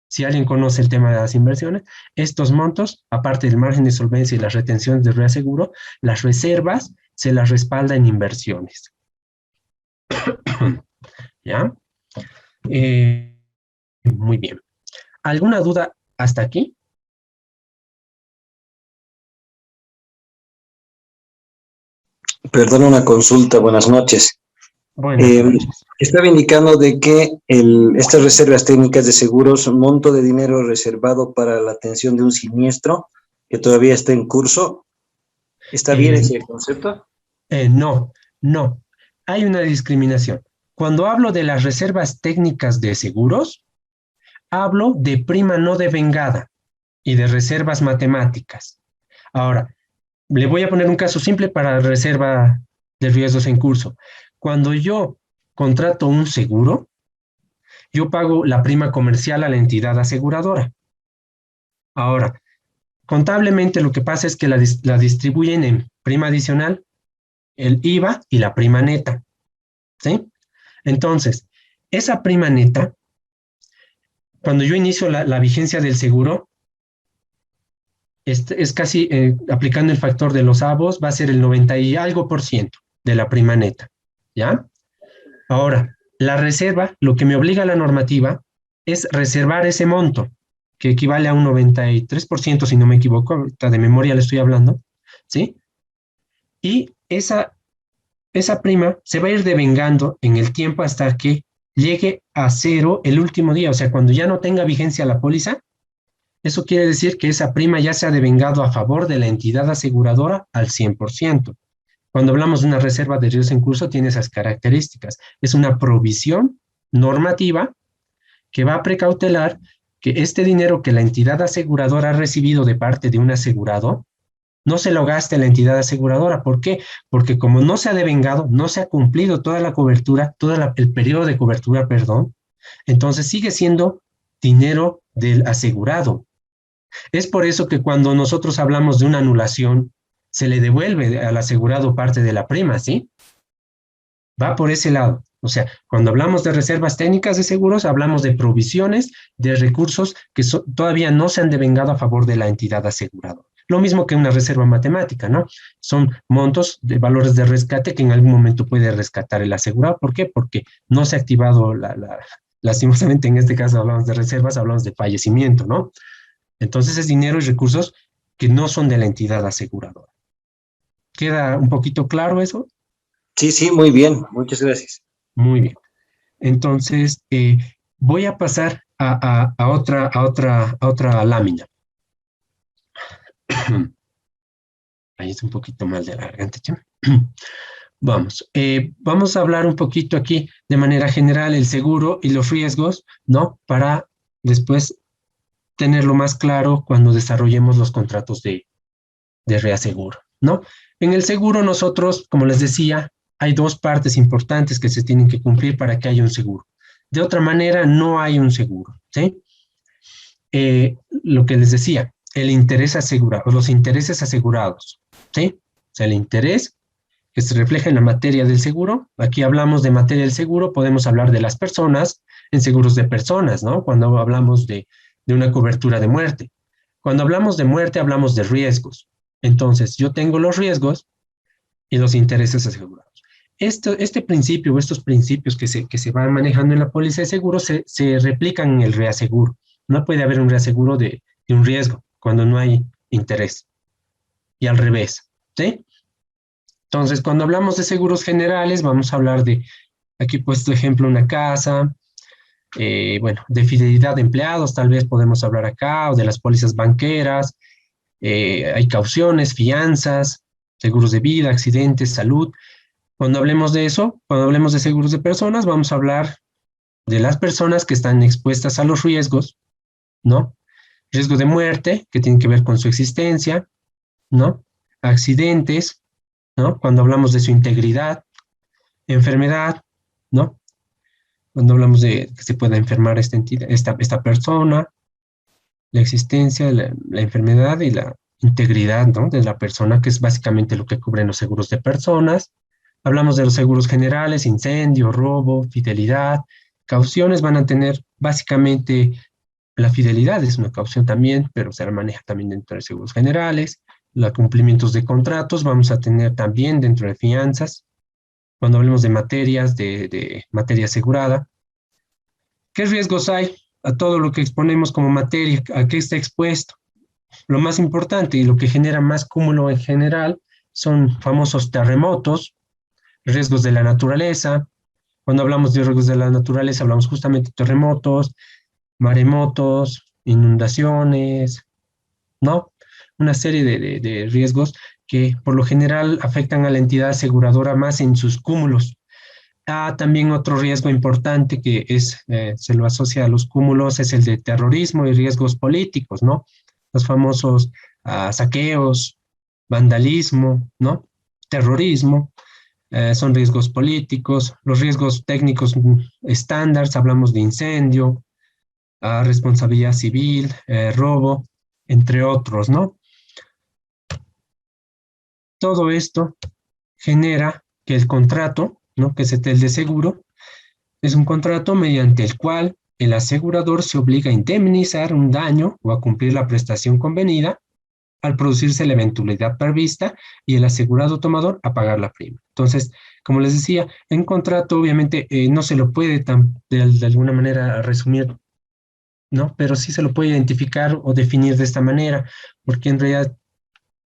Si alguien conoce el tema de las inversiones, estos montos, aparte del margen de solvencia y las retenciones de reaseguro, las reservas se las respalda en inversiones. ¿Ya? Muy bien. ¿Alguna duda hasta aquí? Perdón, una consulta, buenas noches. Bueno, Estaba indicando de que estas reservas técnicas de seguros, un monto de dinero reservado para la atención de un siniestro que todavía está en curso. ¿Está bien ese concepto? No. Hay una discriminación. Cuando hablo de las reservas técnicas de seguros, hablo de prima no devengada y de reservas matemáticas. Ahora, le voy a poner un caso simple para reserva de riesgos en curso. Cuando yo contrato un seguro, yo pago la prima comercial a la entidad aseguradora. Ahora, contablemente lo que pasa es que la distribuyen en prima adicional, el IVA y la prima neta, ¿sí? Entonces, esa prima neta, cuando yo inicio la vigencia del seguro, es casi, aplicando el factor de los avos, va a ser el 90 y algo por ciento de la prima neta, ¿ya? Ahora, la reserva, lo que me obliga a la normativa, es reservar ese monto, que equivale a un 93%, si no me equivoco, ahorita de memoria le estoy hablando, ¿sí? Y esa prima se va a ir devengando en el tiempo hasta que llegue a cero el último día, o sea, cuando ya no tenga vigencia la póliza, eso quiere decir que esa prima ya se ha devengado a favor de la entidad aseguradora al 100%. Cuando hablamos de una reserva de riesgos en curso, tiene esas características. Es una provisión normativa que va a precautelar que este dinero que la entidad aseguradora ha recibido de parte de un asegurado, no se lo gaste la entidad aseguradora. ¿Por qué? Porque como no se ha devengado, no se ha cumplido toda la cobertura, el periodo de cobertura, perdón, entonces sigue siendo dinero del asegurado. Es por eso que cuando nosotros hablamos de una anulación, se le devuelve al asegurado parte de la prima, ¿sí? Va por ese lado. O sea, cuando hablamos de reservas técnicas de seguros, hablamos de provisiones de recursos que todavía no se han devengado a favor de la entidad aseguradora. Lo mismo que una reserva matemática, ¿no? Son montos de valores de rescate que en algún momento puede rescatar el asegurado. ¿Por qué? Porque no se ha activado lastimosamente en este caso hablamos de reservas, hablamos de fallecimiento, ¿no? Entonces es dinero y recursos que no son de la entidad aseguradora. ¿Queda un poquito claro eso? Sí, sí, muy bien. Muchas gracias. Muy bien. Entonces, voy a pasar a otra lámina. Ahí es un poquito más de la garganta, ¿ya? Vamos a hablar un poquito aquí de manera general el seguro y los riesgos, ¿no? Para después tenerlo más claro cuando desarrollemos los contratos de reaseguro, ¿no? En el seguro nosotros, como les decía, hay dos partes importantes que se tienen que cumplir para que haya un seguro. De otra manera, no hay un seguro, ¿sí? Lo que les decía, el interés asegurado, los intereses asegurados, ¿sí? O sea, el interés que se refleja en la materia del seguro. Aquí hablamos de materia del seguro, podemos hablar de las personas en seguros de personas, ¿no? Cuando hablamos de una cobertura de muerte. Cuando hablamos de muerte, hablamos de riesgos. Entonces, yo tengo los riesgos y los intereses asegurados. Este principio o estos principios que se van manejando en la póliza de seguro se replican en el reaseguro. No puede haber un reaseguro de un riesgo cuando no hay interés. Y al revés, ¿sí? Entonces, cuando hablamos de seguros generales, vamos a hablar de, aquí he puesto ejemplo, una casa, bueno, de fidelidad de empleados, tal vez podemos hablar acá, o de las pólizas banqueras, hay cauciones, fianzas, seguros de vida, accidentes, salud. Cuando hablemos de eso, cuando hablemos de seguros de personas, vamos a hablar de las personas que están expuestas a los riesgos, ¿no? Riesgo de muerte, que tiene que ver con su existencia, ¿no? Accidentes, ¿no? Cuando hablamos de su integridad, enfermedad, ¿no? Cuando hablamos de que se pueda enfermar esta persona, la existencia, la enfermedad y la integridad, ¿no? De la persona, que es básicamente lo que cubren los seguros de personas. Hablamos de los seguros generales, incendio, robo, fidelidad. Cauciones van a tener básicamente la fidelidad, es una caución también, pero se la maneja también dentro de seguros generales. Los cumplimientos de contratos vamos a tener también dentro de fianzas. Cuando hablemos de materias, de materia asegurada. ¿Qué riesgos hay a todo lo que exponemos como materia? ¿A qué está expuesto? Lo más importante y lo que genera más cúmulo en general son famosos terremotos, riesgos de la naturaleza. Cuando hablamos de riesgos de la naturaleza, hablamos justamente de terremotos, maremotos, inundaciones, ¿no? Una serie de riesgos que por lo general afectan a la entidad aseguradora más en sus cúmulos. También otro riesgo importante que se lo asocia a los cúmulos es el de terrorismo y riesgos políticos, ¿no? Los famosos saqueos, vandalismo, ¿no? Terrorismo, son riesgos políticos. Los riesgos técnicos estándar, hablamos de incendio, responsabilidad civil, robo, entre otros, ¿no? Todo esto genera que el contrato, ¿no? Que es el de seguro, es un contrato mediante el cual el asegurador se obliga a indemnizar un daño o a cumplir la prestación convenida al producirse la eventualidad prevista y el asegurado tomador a pagar la prima. Entonces, como les decía, en contrato obviamente no se lo puede de alguna manera resumir, ¿no? Pero sí se lo puede identificar o definir de esta manera, porque en realidad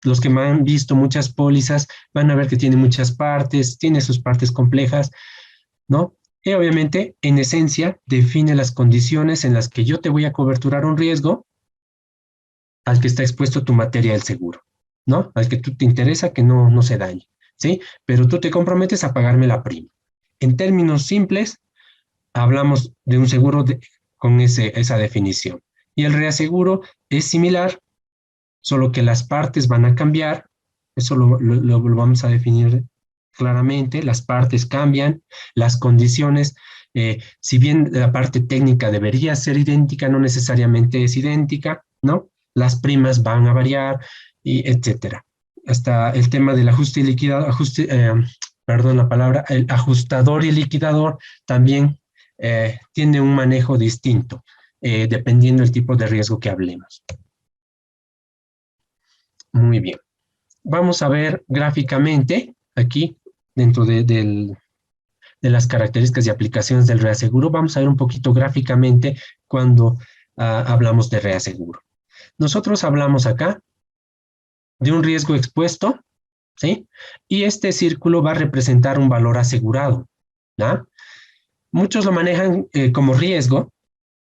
los que me han visto muchas pólizas van a ver que tiene muchas partes, tiene sus partes complejas, ¿no? Y obviamente, en esencia, define las condiciones en las que yo te voy a coberturar un riesgo al que está expuesto tu materia del seguro, ¿no? Al que tú te interesa que no se dañe, ¿sí? Pero tú te comprometes a pagarme la prima. En términos simples, hablamos de un seguro con esa definición. Y el reaseguro es similar, solo que las partes van a cambiar, eso lo vamos a definir claramente, las partes cambian, las condiciones, si bien la parte técnica debería ser idéntica, no necesariamente es idéntica, ¿no? Las primas van a variar, y etcétera. Hasta el tema del ajuste y liquidador, perdón la palabra, el ajustador y liquidador también tiene un manejo distinto, dependiendo del tipo de riesgo que hablemos. Muy bien. Vamos a ver gráficamente aquí, dentro de las características y aplicaciones del reaseguro, vamos a ver un poquito gráficamente cuando hablamos de reaseguro. Nosotros hablamos acá de un riesgo expuesto, ¿sí? Y este círculo va a representar un valor asegurado, ¿ya? Muchos lo manejan como riesgo,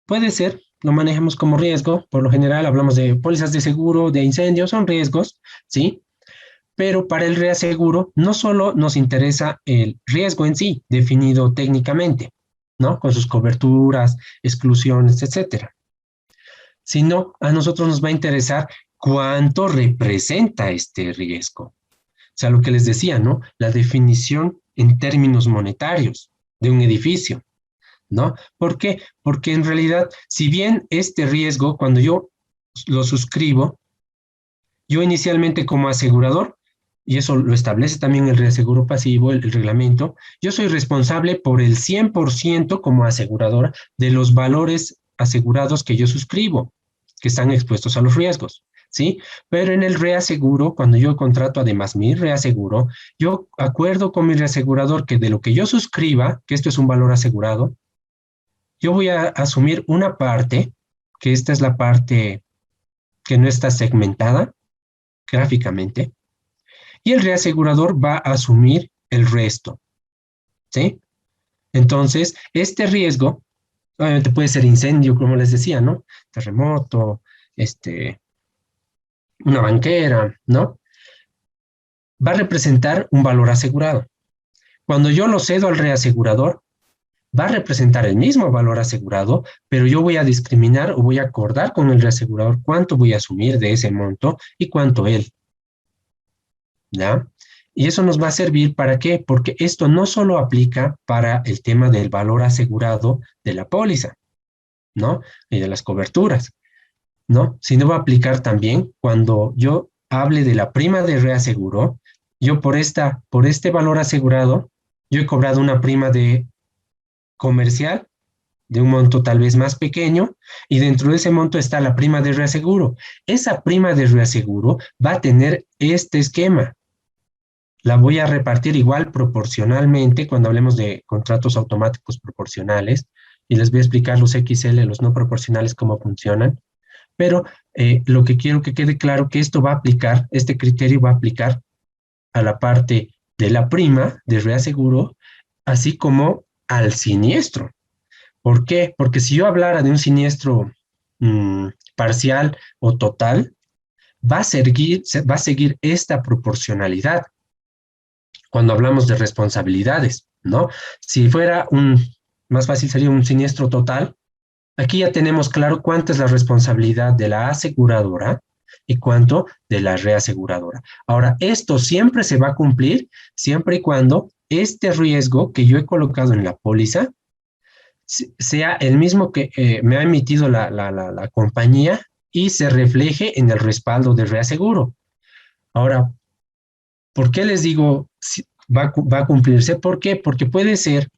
puede ser, lo manejamos como riesgo, por lo general hablamos de pólizas de seguro, de incendios, son riesgos, ¿sí? Pero para el reaseguro no solo nos interesa el riesgo en sí, definido técnicamente, ¿no? Con sus coberturas, exclusiones, etcétera, sino a nosotros nos va a interesar cuánto representa este riesgo. O sea, lo que les decía, ¿no? La definición en términos monetarios de un edificio, ¿no? ¿Por qué? Porque en realidad, si bien este riesgo, cuando yo lo suscribo, yo inicialmente como asegurador, y eso lo establece también el reaseguro pasivo, el reglamento, yo soy responsable por el 100% como aseguradora de los valores asegurados que yo suscribo, que están expuestos a los riesgos, ¿sí? Pero en el reaseguro, cuando yo contrato además mi reaseguro, yo acuerdo con mi reasegurador que de lo que yo suscriba, que esto es un valor asegurado, yo voy a asumir una parte, que esta es la parte que no está segmentada gráficamente, y el reasegurador va a asumir el resto, ¿sí? Entonces, este riesgo, obviamente puede ser incendio, como les decía, ¿no? Terremoto, una banquera, ¿no? Va a representar un valor asegurado. Cuando yo lo cedo al reasegurador, va a representar el mismo valor asegurado, pero yo voy a discriminar o voy a acordar con el reasegurador cuánto voy a asumir de ese monto y cuánto él, ¿ya? Y eso nos va a servir ¿para qué? Porque esto no solo aplica para el tema del valor asegurado de la póliza, ¿no? Y de las coberturas, ¿no? Sino va a aplicar también cuando yo hable de la prima de reaseguro, yo por este valor asegurado, yo he cobrado una prima de comercial de un monto tal vez más pequeño, y dentro de ese monto está la prima de reaseguro. Esa prima de reaseguro va a tener este esquema. La voy a repartir igual proporcionalmente cuando hablemos de contratos automáticos proporcionales, y les voy a explicar los XL, los no proporcionales, cómo funcionan. Pero lo que quiero que quede claro que esto va a aplicar, este criterio va a aplicar a la parte de la prima de reaseguro, así como al siniestro. ¿Por qué? Porque si yo hablara de un siniestro parcial o total, va a seguir esta proporcionalidad cuando hablamos de responsabilidades, ¿no? Si fuera más fácil sería un siniestro total, aquí ya tenemos claro cuánto es la responsabilidad de la aseguradora y cuánto de la reaseguradora. Ahora, esto siempre se va a cumplir siempre y cuando este riesgo que yo he colocado en la póliza sea el mismo que me ha emitido la compañía y se refleje en el respaldo de reaseguro. Ahora, ¿por qué les digo va a cumplirse? ¿Por qué? Porque puede ser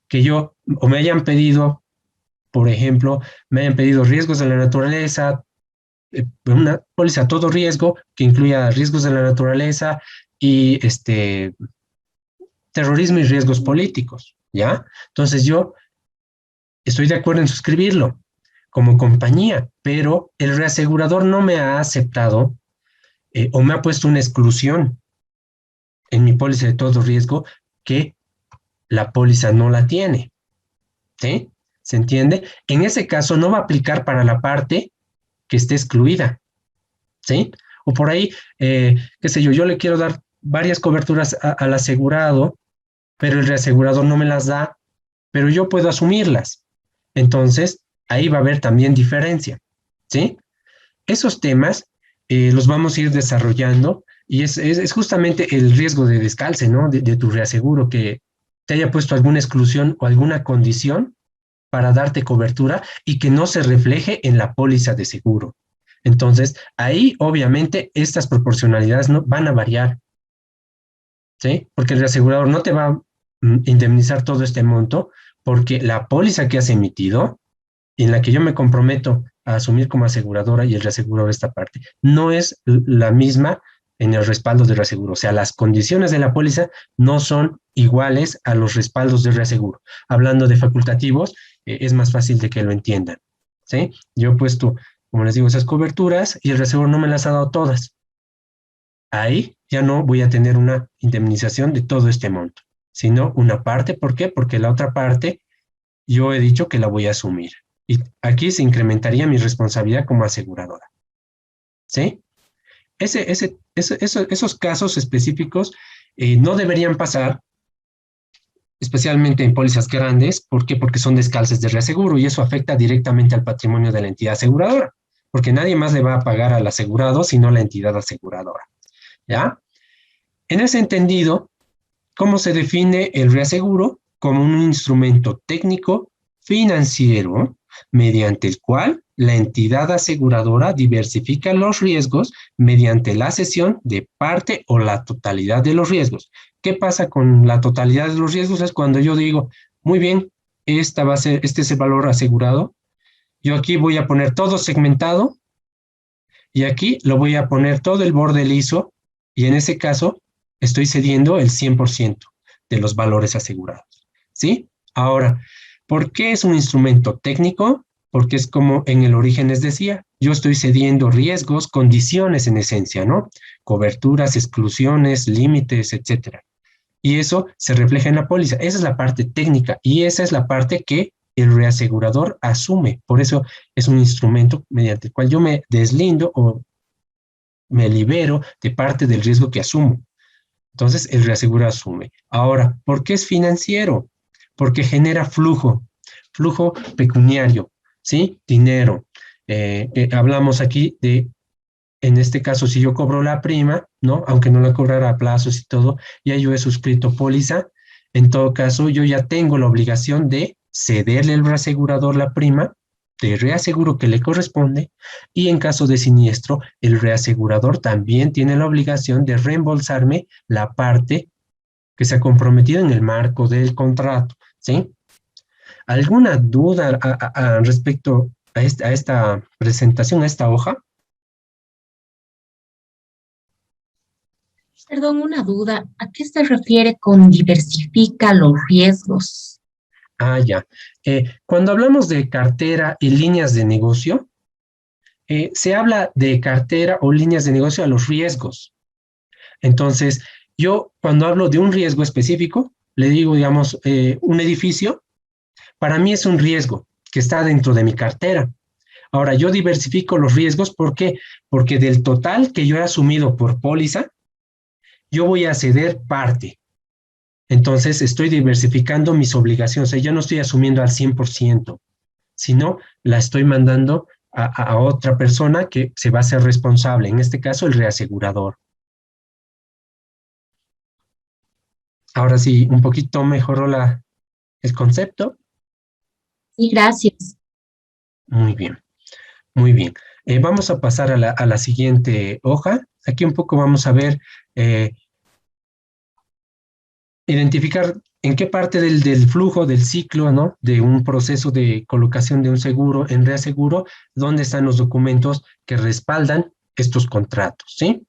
que yo o me hayan pedido, por ejemplo, me hayan pedido riesgos de la naturaleza, una póliza a todo riesgo que incluya riesgos de la naturaleza y terrorismo y riesgos políticos, ¿ya? Entonces yo estoy de acuerdo en suscribirlo como compañía, pero el reasegurador no me ha aceptado o me ha puesto una exclusión en mi póliza de todo riesgo que la póliza no la tiene, ¿sí? ¿Se entiende? En ese caso no va a aplicar para la parte que esté excluida, ¿sí? O por ahí, qué sé yo le quiero dar varias coberturas al asegurado, pero el reasegurador no me las da, pero yo puedo asumirlas. Entonces, ahí va a haber también diferencia, ¿sí? Esos temas los vamos a ir desarrollando y es justamente el riesgo de descalce, ¿no? De tu reaseguro, que te haya puesto alguna exclusión o alguna condición para darte cobertura y que no se refleje en la póliza de seguro. Entonces, ahí obviamente estas proporcionalidades no van a variar, ¿sí? Porque el reasegurador no te va a indemnizar todo este monto porque la póliza que has emitido y en la que yo me comprometo a asumir como aseguradora y el reasegurador esta parte. No es la misma en el respaldo de reaseguro. O sea, las condiciones de la póliza no son iguales a los respaldos de reaseguro. Hablando de facultativos, es más fácil de que lo entiendan, ¿sí? Yo he puesto, como les digo, esas coberturas y el reaseguro no me las ha dado todas. Ahí ya no voy a tener una indemnización de todo este monto, sino una parte. ¿Por qué? Porque la otra parte yo he dicho que la voy a asumir. Y aquí se incrementaría mi responsabilidad como aseguradora, ¿sí? Esos casos específicos no deberían pasar, especialmente en pólizas grandes. ¿Por qué? Porque son descalces de reaseguro y eso afecta directamente al patrimonio de la entidad aseguradora, porque nadie más le va a pagar al asegurado sino la entidad aseguradora, ¿ya? En ese entendido, ¿cómo se define el reaseguro? Como un instrumento técnico financiero mediante el cual la entidad aseguradora diversifica los riesgos mediante la cesión de parte o la totalidad de los riesgos. ¿Qué pasa con la totalidad de los riesgos? Es cuando yo digo, muy bien, este es el valor asegurado, yo aquí voy a poner todo segmentado y aquí lo voy a poner todo el borde liso y en ese caso estoy cediendo el 100% de los valores asegurados, ¿sí? Ahora, ¿por qué es un instrumento técnico? Porque es como en el origen les decía, yo estoy cediendo riesgos, condiciones en esencia, ¿no? Coberturas, exclusiones, límites, etcétera. Y eso se refleja en la póliza. Esa es la parte técnica y esa es la parte que el reasegurador asume. Por eso es un instrumento mediante el cual yo me deslindo o me libero de parte del riesgo que asumo. Entonces, el reasegurador asume. Ahora, ¿por qué es financiero? Porque genera flujo pecuniario, ¿sí? Dinero. Hablamos aquí de, en este caso, si yo cobro la prima, ¿no? Aunque no la cobrara a plazos y todo, ya yo he suscrito póliza, en todo caso, yo ya tengo la obligación de cederle al reasegurador la prima de reaseguro que le corresponde y en caso de siniestro, el reasegurador también tiene la obligación de reembolsarme la parte que se ha comprometido en el marco del contrato, ¿sí? ¿Alguna duda respecto a esta presentación, a esta hoja? Perdón, una duda. ¿A qué se refiere con diversifica los riesgos? Ah, ya. Cuando hablamos de cartera y líneas de negocio, se habla de cartera o líneas de negocio a los riesgos. Entonces, yo cuando hablo de un riesgo específico, le digo, digamos, un edificio, para mí es un riesgo que está dentro de mi cartera. Ahora, yo diversifico los riesgos, ¿por qué? Porque del total que yo he asumido por póliza, yo voy a ceder parte. Entonces, estoy diversificando mis obligaciones. O sea, yo no estoy asumiendo al 100%, sino la estoy mandando a otra persona que se va a hacer responsable, en este caso el reasegurador. Ahora sí, un poquito mejoró el concepto. Sí, gracias. Muy bien, muy bien. Vamos a pasar a la siguiente hoja. Aquí un poco vamos a ver, identificar en qué parte del flujo, del ciclo, ¿no? De un proceso de colocación de un seguro en reaseguro, dónde están los documentos que respaldan estos contratos, ¿sí?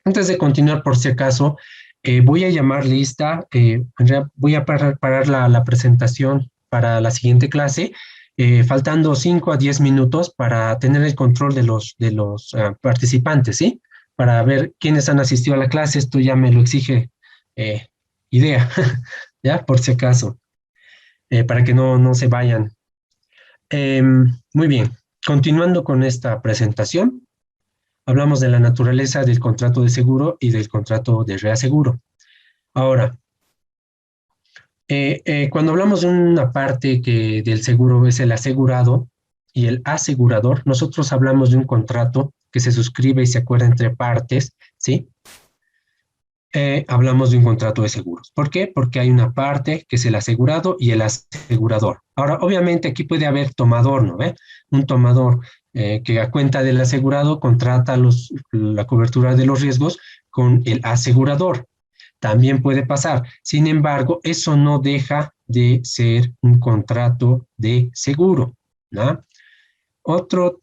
Antes de continuar, por si acaso, voy a llamar lista, voy a parar la presentación para la siguiente clase, faltando 5 a 10 minutos para tener el control de los participantes, ¿sí? Para ver quiénes han asistido a la clase. Esto ya me lo exige IDEA, ¿ya? Por si acaso, para que no se vayan. Muy bien, continuando con esta presentación. Hablamos de la naturaleza del contrato de seguro y del contrato de reaseguro. Ahora, cuando hablamos de una parte que del seguro es el asegurado y el asegurador, nosotros hablamos de un contrato que se suscribe y se acuerda entre partes, ¿sí? Hablamos de un contrato de seguros. ¿Por qué? Porque hay una parte que es el asegurado y el asegurador. Ahora, obviamente aquí puede haber tomador, ¿no ve? Un tomador que a cuenta del asegurado contrata la cobertura de los riesgos con el asegurador. También puede pasar. Sin embargo, eso no deja de ser un contrato de seguro, ¿no? otro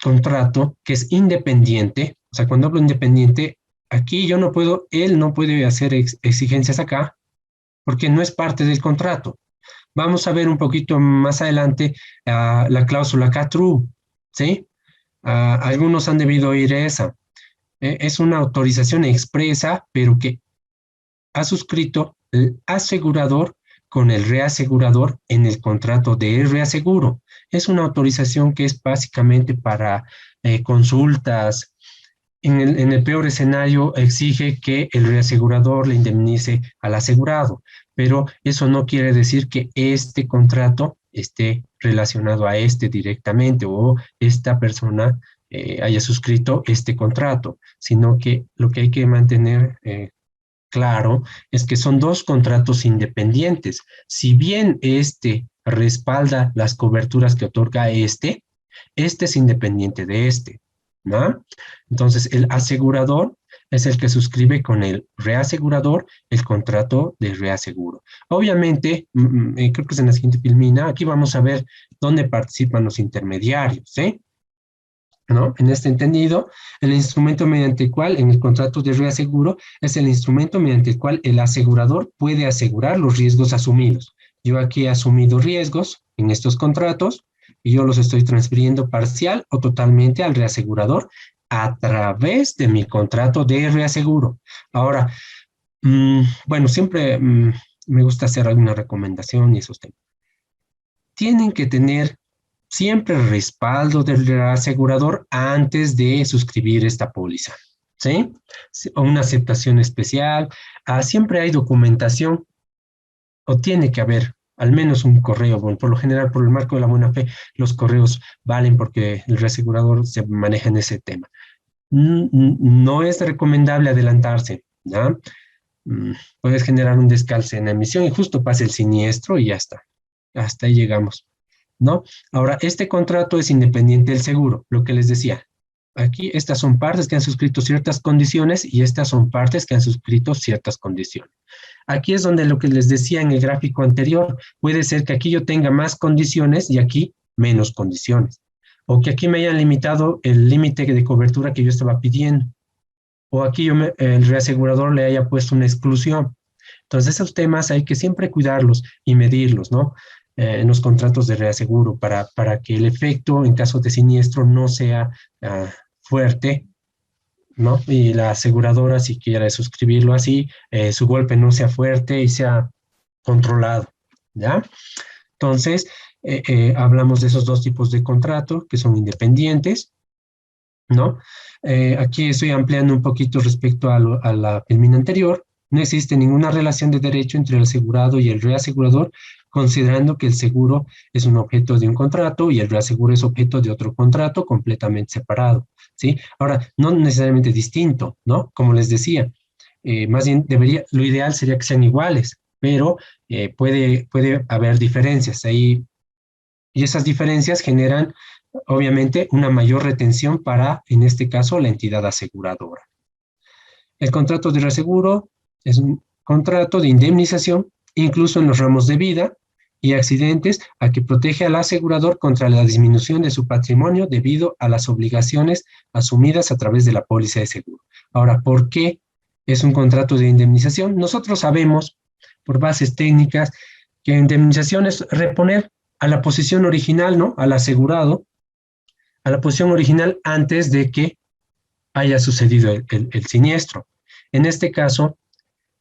contrato que es independiente. O sea, cuando hablo independiente, aquí yo no puedo, él no puede hacer exigencias acá porque no es parte del contrato. Vamos a ver un poquito más adelante la cláusula K-True, ¿sí? Algunos han debido oír esa. Es una autorización expresa, pero que ha suscrito el asegurador con el reasegurador en el contrato de reaseguro. Es una autorización que es básicamente para consultas. En el peor escenario exige que el reasegurador le indemnice al asegurado, pero eso no quiere decir que este contrato esté relacionado a este directamente o esta persona haya suscrito este contrato, sino que lo que hay que mantener claro es que son dos contratos independientes. Si bien este respalda las coberturas que otorga este es independiente de este, ¿no? Entonces, el asegurador es el que suscribe con el reasegurador el contrato de reaseguro. Obviamente, creo que es en la siguiente filmina, aquí vamos a ver dónde participan los intermediarios, ¿sí? ¿No? En este entendido, el instrumento mediante el cual, en el contrato de reaseguro, es el instrumento mediante el cual el asegurador puede asegurar los riesgos asumidos. Yo aquí he asumido riesgos en estos contratos y yo los estoy transfiriendo parcial o totalmente al reasegurador a través de mi contrato de reaseguro. Ahora, bueno, siempre me gusta hacer alguna recomendación y esos temas. Tienen que tener siempre el respaldo del asegurador antes de suscribir esta póliza, ¿sí? O una aceptación especial. Siempre hay documentación, o tiene que haber al menos un correo. Bueno, por lo general, por el marco de la buena fe, los correos valen porque el reasegurador se maneja en ese tema. No es recomendable adelantarse, ¿ya? Puedes generar un descalce en la emisión y justo pasa el siniestro y ya está. Hasta ahí llegamos, ¿no? Ahora, este contrato es independiente del seguro, lo que les decía. Aquí estas son partes que han suscrito ciertas condiciones y estas son partes que han suscrito ciertas condiciones. Aquí es donde lo que les decía en el gráfico anterior, puede ser que aquí yo tenga más condiciones y aquí menos condiciones. O que aquí me hayan limitado el límite de cobertura que yo estaba pidiendo. O aquí el reasegurador le haya puesto una exclusión. Entonces, esos temas hay que siempre cuidarlos y medirlos, ¿no? En los contratos de reaseguro para que el efecto en caso de siniestro no sea fuerte, ¿no? Y la aseguradora, si quiere suscribirlo así, su golpe no sea fuerte y sea controlado, ¿ya? Entonces, hablamos de esos dos tipos de contrato que son independientes, ¿no? Aquí estoy ampliando un poquito respecto a la filmina anterior. No existe ninguna relación de derecho entre el asegurado y el reasegurador, considerando que el seguro es un objeto de un contrato y el reaseguro es objeto de otro contrato completamente separado, ¿sí? Ahora, no necesariamente distinto, ¿no? Como les decía, más bien lo ideal sería que sean iguales, pero puede haber diferencias ahí y esas diferencias generan obviamente una mayor retención para, en este caso, la entidad aseguradora. El contrato de reaseguro es un contrato de indemnización, incluso en los ramos de vida y accidentes, a que protege al asegurador contra la disminución de su patrimonio debido a las obligaciones asumidas a través de la póliza de seguro. Ahora, ¿por qué es un contrato de indemnización? Nosotros sabemos, por bases técnicas, que indemnización es reponer a la posición original, ¿no? Al asegurado, a la posición original antes de que haya sucedido el siniestro. En este caso,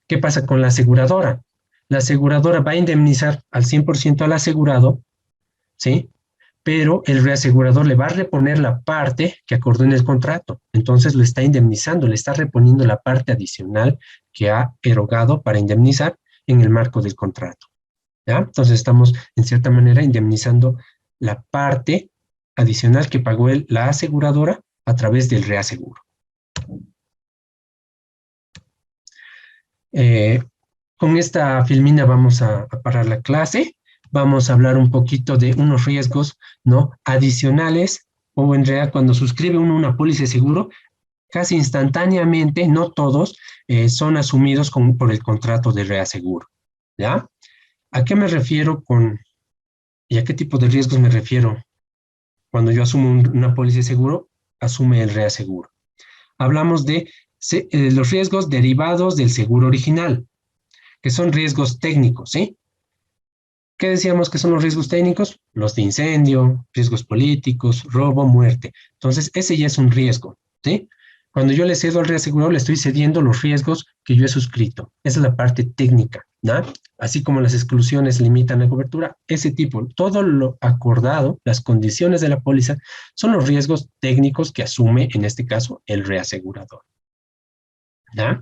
¿qué pasa con la aseguradora? La aseguradora va a indemnizar al 100% al asegurado, ¿sí? Pero el reasegurador le va a reponer la parte que acordó en el contrato. Entonces lo está indemnizando, le está reponiendo la parte adicional que ha erogado para indemnizar en el marco del contrato, ¿ya? Entonces estamos, en cierta manera, indemnizando la parte adicional que pagó la aseguradora a través del reaseguro. Con esta filmina vamos a parar la clase. Vamos a hablar un poquito de unos riesgos, ¿no? Adicionales, o en realidad cuando suscribe uno una póliza de seguro, casi instantáneamente, no todos, son asumidos por el contrato de reaseguro, ¿ya? ¿A qué me refiero y a qué tipo de riesgos me refiero Cuando yo asumo una póliza de seguro, asume el reaseguro. Hablamos de los riesgos derivados del seguro original, que son riesgos técnicos, ¿sí? ¿Qué decíamos que son los riesgos técnicos? Los de incendio, riesgos políticos, robo, muerte. Entonces, ese ya es un riesgo, ¿sí? Cuando yo le cedo al reasegurador, le estoy cediendo los riesgos que yo he suscrito. Esa es la parte técnica, ¿no? Así como las exclusiones limitan la cobertura, ese tipo, todo lo acordado, las condiciones de la póliza, son los riesgos técnicos que asume, en este caso, el reasegurador. ¿Ya?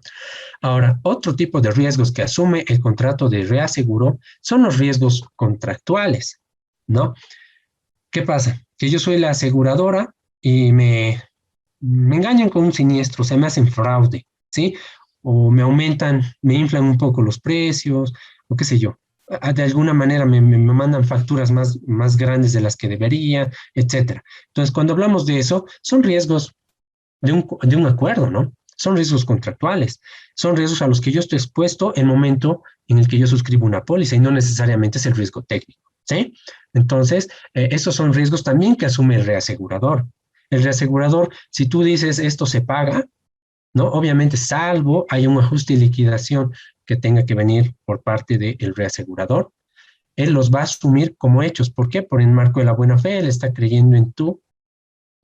Ahora, otro tipo de riesgos que asume el contrato de reaseguro son los riesgos contractuales, ¿no? ¿Qué pasa? Que yo soy la aseguradora y me engañan con un siniestro, se me hacen fraude, ¿sí? O me aumentan, me inflan un poco los precios, o qué sé yo. De alguna manera me mandan facturas más grandes de las que debería, etcétera. Entonces, cuando hablamos de eso, son riesgos de un acuerdo, ¿no? Son riesgos contractuales, son riesgos a los que yo estoy expuesto en el momento en el que yo suscribo una póliza y no necesariamente es el riesgo técnico, ¿sí? Entonces, esos son riesgos también que asume el reasegurador. El reasegurador, si tú dices esto se paga, ¿no? Obviamente, salvo hay un ajuste y liquidación que tenga que venir por parte del reasegurador, él los va a asumir como hechos. ¿Por qué? Por el marco de la buena fe, él está creyendo en tú,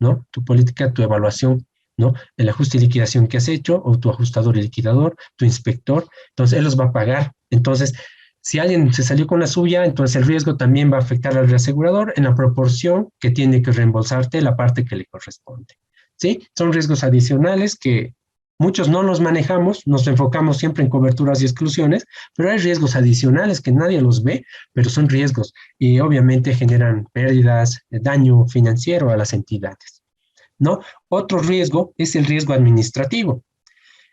¿no? Tu política, tu evaluación, ¿no? El ajuste y liquidación que has hecho, o tu ajustador y liquidador, tu inspector, entonces él los va a pagar. Entonces, si alguien se salió con la suya, entonces el riesgo también va a afectar al reasegurador en la proporción que tiene que reembolsarte la parte que le corresponde, ¿sí? Son riesgos adicionales que muchos no los manejamos, nos enfocamos siempre en coberturas y exclusiones, pero hay riesgos adicionales que nadie los ve, pero son riesgos y obviamente generan pérdidas, daño financiero a las entidades, ¿no? Otro riesgo es el riesgo administrativo.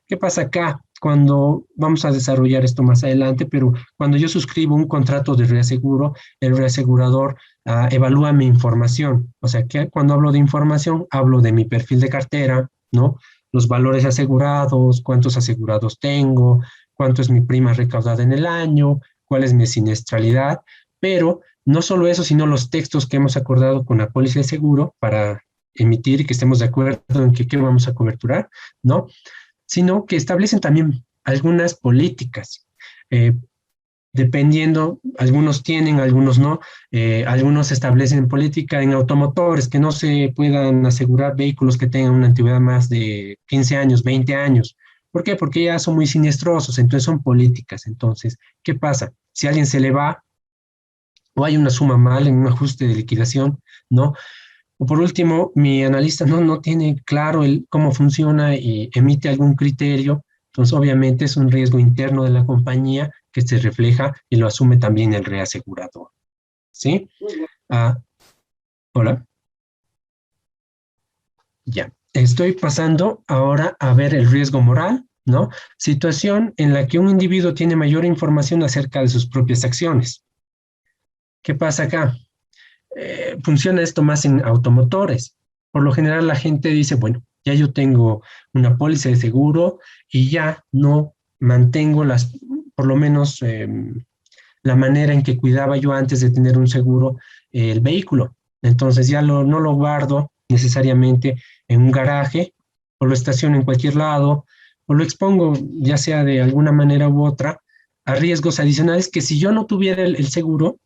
¿Qué pasa acá? Cuando vamos a desarrollar esto más adelante, pero cuando yo suscribo un contrato de reaseguro, el reasegurador evalúa mi información. O sea, que cuando hablo de información, hablo de mi perfil de cartera, ¿no? Los valores asegurados, cuántos asegurados tengo, cuánto es mi prima recaudada en el año, cuál es mi siniestralidad, pero no solo eso, sino los textos que hemos acordado con la póliza de seguro para emitir y que estemos de acuerdo en que qué vamos a coberturar, ¿no? Sino que establecen también algunas políticas, dependiendo, algunos tienen, algunos no, algunos establecen política en automotores que no se puedan asegurar vehículos que tengan una antigüedad más de 15 años, 20 años. ¿Por qué? Porque ya son muy siniestrosos, entonces son políticas. Entonces, ¿qué pasa? Si a alguien se le va o hay una suma mal en un ajuste de liquidación, ¿no? O por último, mi analista no tiene claro cómo funciona y emite algún criterio, entonces obviamente es un riesgo interno de la compañía que se refleja y lo asume también el reasegurador. ¿Sí? Hola. Ya. Estoy pasando ahora a ver el riesgo moral, ¿no? Situación en la que un individuo tiene mayor información acerca de sus propias acciones. ¿Qué pasa acá? Funciona esto más en automotores. Por lo general la gente dice, bueno, ya yo tengo una póliza de seguro y ya no mantengo por lo menos la manera en que cuidaba yo antes de tener un seguro el vehículo. Entonces ya no lo guardo necesariamente en un garaje o lo estaciono en cualquier lado o lo expongo ya sea de alguna manera u otra a riesgos adicionales que si yo no tuviera el seguro,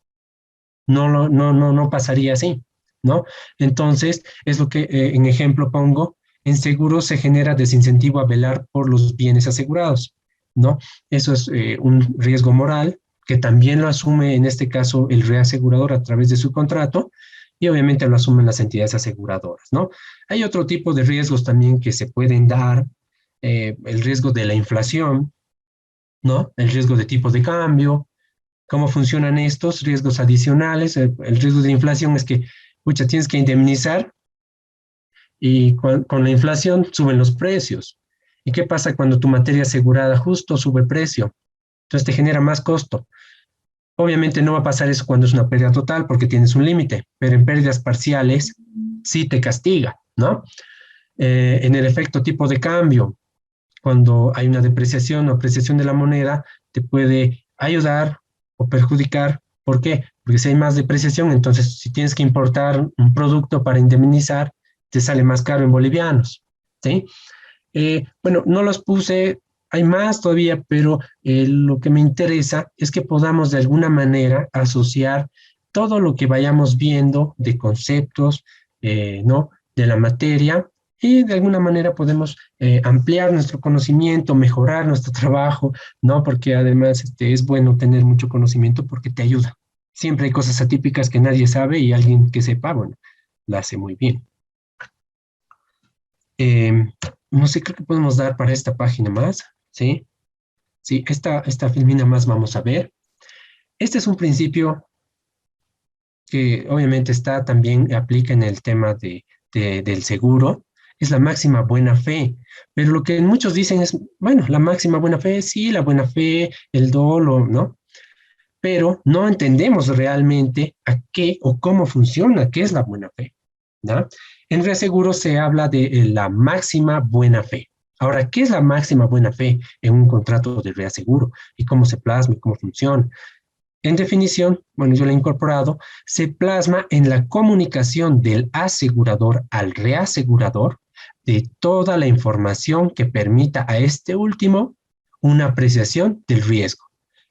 no pasaría así, ¿no? Entonces, es lo que en ejemplo pongo, en seguro se genera desincentivo a velar por los bienes asegurados, ¿no? Eso es un riesgo moral que también lo asume en este caso el reasegurador a través de su contrato y obviamente lo asumen las entidades aseguradoras, ¿no? Hay otro tipo de riesgos también que se pueden dar, el riesgo de la inflación, ¿no? El riesgo de tipo de cambio. ¿Cómo funcionan estos riesgos adicionales? El riesgo de inflación es que, pucha, tienes que indemnizar y con la inflación suben los precios. ¿Y qué pasa cuando tu materia asegurada justo sube precio? Entonces te genera más costo. Obviamente no va a pasar eso cuando es una pérdida total porque tienes un límite, pero en pérdidas parciales sí te castiga, ¿no? En el efecto tipo de cambio, cuando hay una depreciación o apreciación de la moneda, te puede ayudar o perjudicar ¿Por qué? Porque si hay más depreciación, entonces si tienes que importar un producto para indemnizar, te sale más caro en bolivianos, ¿sí? Bueno, no los puse, hay más todavía, pero lo que me interesa es que podamos de alguna manera asociar todo lo que vayamos viendo de conceptos, ¿no? De la materia y de alguna manera podemos ampliar nuestro conocimiento, mejorar nuestro trabajo, ¿no? Porque además es bueno tener mucho conocimiento porque te ayuda. Siempre hay cosas atípicas que nadie sabe y alguien que sepa, bueno, la hace muy bien. No sé, creo que podemos dar para esta página más, ¿sí? Sí, esta filmina más vamos a ver. Este es un principio que obviamente está también, aplica en el tema del seguro, es la máxima buena fe. Pero lo que muchos dicen es, bueno, la máxima buena fe, sí, la buena fe, el dolo, ¿no? Pero no entendemos realmente a qué o cómo funciona, qué es la buena fe, ¿no? En reaseguro se habla de la máxima buena fe. Ahora, ¿qué es la máxima buena fe en un contrato de reaseguro? ¿Y cómo se plasma y cómo funciona? En definición, bueno, yo la he incorporado, se plasma en la comunicación del asegurador al reasegurador de toda la información que permita a este último una apreciación del riesgo.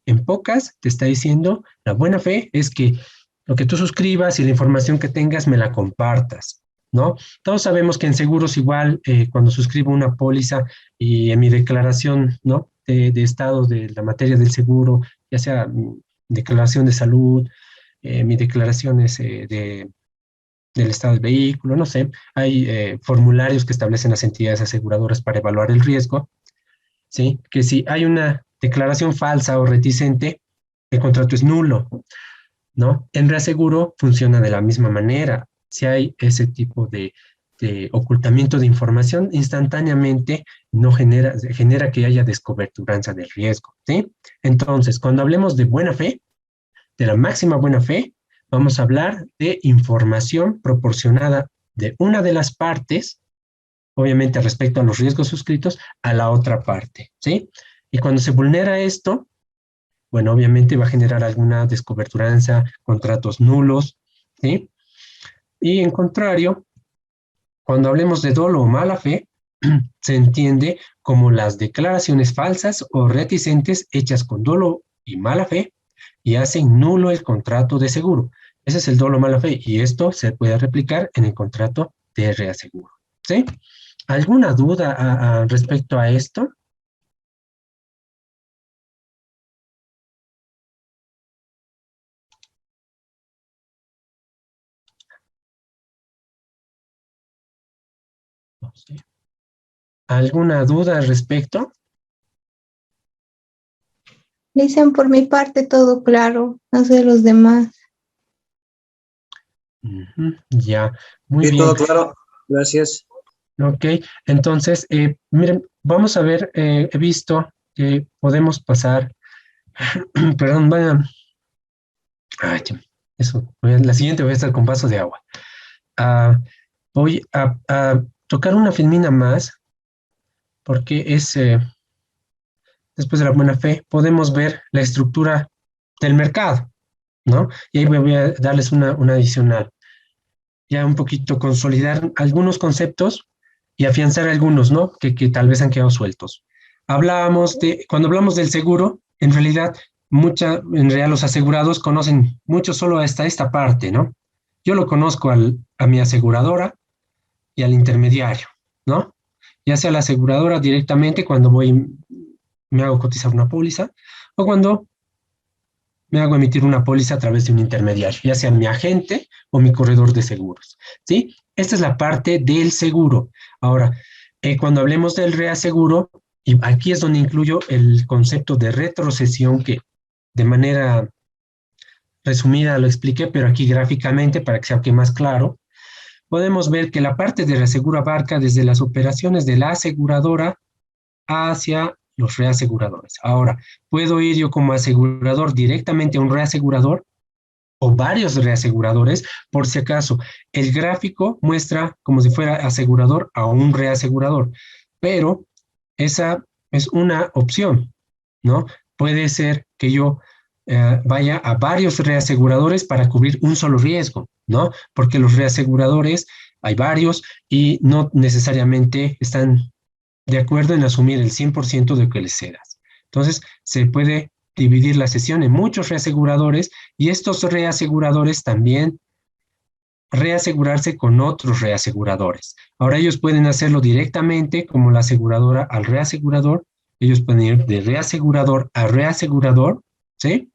En pocas, te está diciendo, la buena fe es que lo que tú suscribas y la información que tengas me la compartas, ¿no? Todos sabemos que en seguros igual, cuando suscribo una póliza y en mi declaración, ¿no? De estado de la materia del seguro, ya sea declaración de salud, mi declaración es del estado del vehículo, no sé, hay formularios que establecen las entidades aseguradoras para evaluar el riesgo, ¿sí? Que si hay una declaración falsa o reticente, el contrato es nulo, ¿no? En reaseguro funciona de la misma manera. Si hay ese tipo de ocultamiento de información, instantáneamente no genera que haya descoberturanza del riesgo, ¿sí? Entonces, cuando hablemos de buena fe, de la máxima buena fe, vamos a hablar de información proporcionada de una de las partes, obviamente respecto a los riesgos suscritos, a la otra parte, ¿sí? Y cuando se vulnera esto, bueno, obviamente va a generar alguna descoberturanza, contratos nulos, ¿sí? Y en contrario, cuando hablemos de dolo o mala fe, se entiende como las declaraciones falsas o reticentes hechas con dolo y mala fe y hacen nulo el contrato de seguro. Ese es el dolo o mala fe y esto se puede replicar en el contrato de reaseguro, ¿sí? ¿Alguna duda respecto a esto? No sé. ¿Alguna duda al respecto? Dicen por mi parte todo claro, no sé los demás. Ya, muy Sí, bien. todo claro. Gracias. Ok, entonces, miren, vamos a ver, he visto que podemos pasar, perdón, ay, eso, la siguiente voy a estar con vaso de agua. Ah, voy a tocar una filmina más, porque es, después de la buena fe, podemos ver la estructura del mercado, ¿no? Y ahí voy a darles una adicional. Ya un poquito consolidar algunos conceptos y afianzar algunos, ¿no? Que tal vez han quedado sueltos. Cuando hablamos del seguro, en realidad, en realidad los asegurados conocen mucho solo hasta esta parte, ¿no? Yo lo conozco a mi aseguradora y al intermediario, ¿no? Ya sea la aseguradora directamente cuando me hago cotizar una póliza o cuando me hago emitir una póliza a través de un intermediario, ya sea mi agente o mi corredor de seguros, ¿sí? Esta es la parte del seguro. Ahora, cuando hablemos del reaseguro, y aquí es donde incluyo el concepto de retrocesión que de manera resumida lo expliqué, pero aquí gráficamente para que sea más claro, podemos ver que la parte de reaseguro abarca desde las operaciones de la aseguradora hacia los reaseguradores. Ahora, ¿puedo ir yo como asegurador directamente a un reasegurador o varios reaseguradores? Por si acaso, el gráfico muestra como si fuera asegurador a un reasegurador, pero esa es una opción, ¿no? Puede ser que yo vaya a varios reaseguradores para cubrir un solo riesgo, ¿no? Porque los reaseguradores hay varios y no necesariamente están de acuerdo en asumir el 100% de lo que les cedas. Entonces, se puede dividir la sesión en muchos reaseguradores y estos reaseguradores también reasegurarse con otros reaseguradores. Ahora ellos pueden hacerlo directamente como la aseguradora al reasegurador, ellos pueden ir de reasegurador a reasegurador, ¿sí?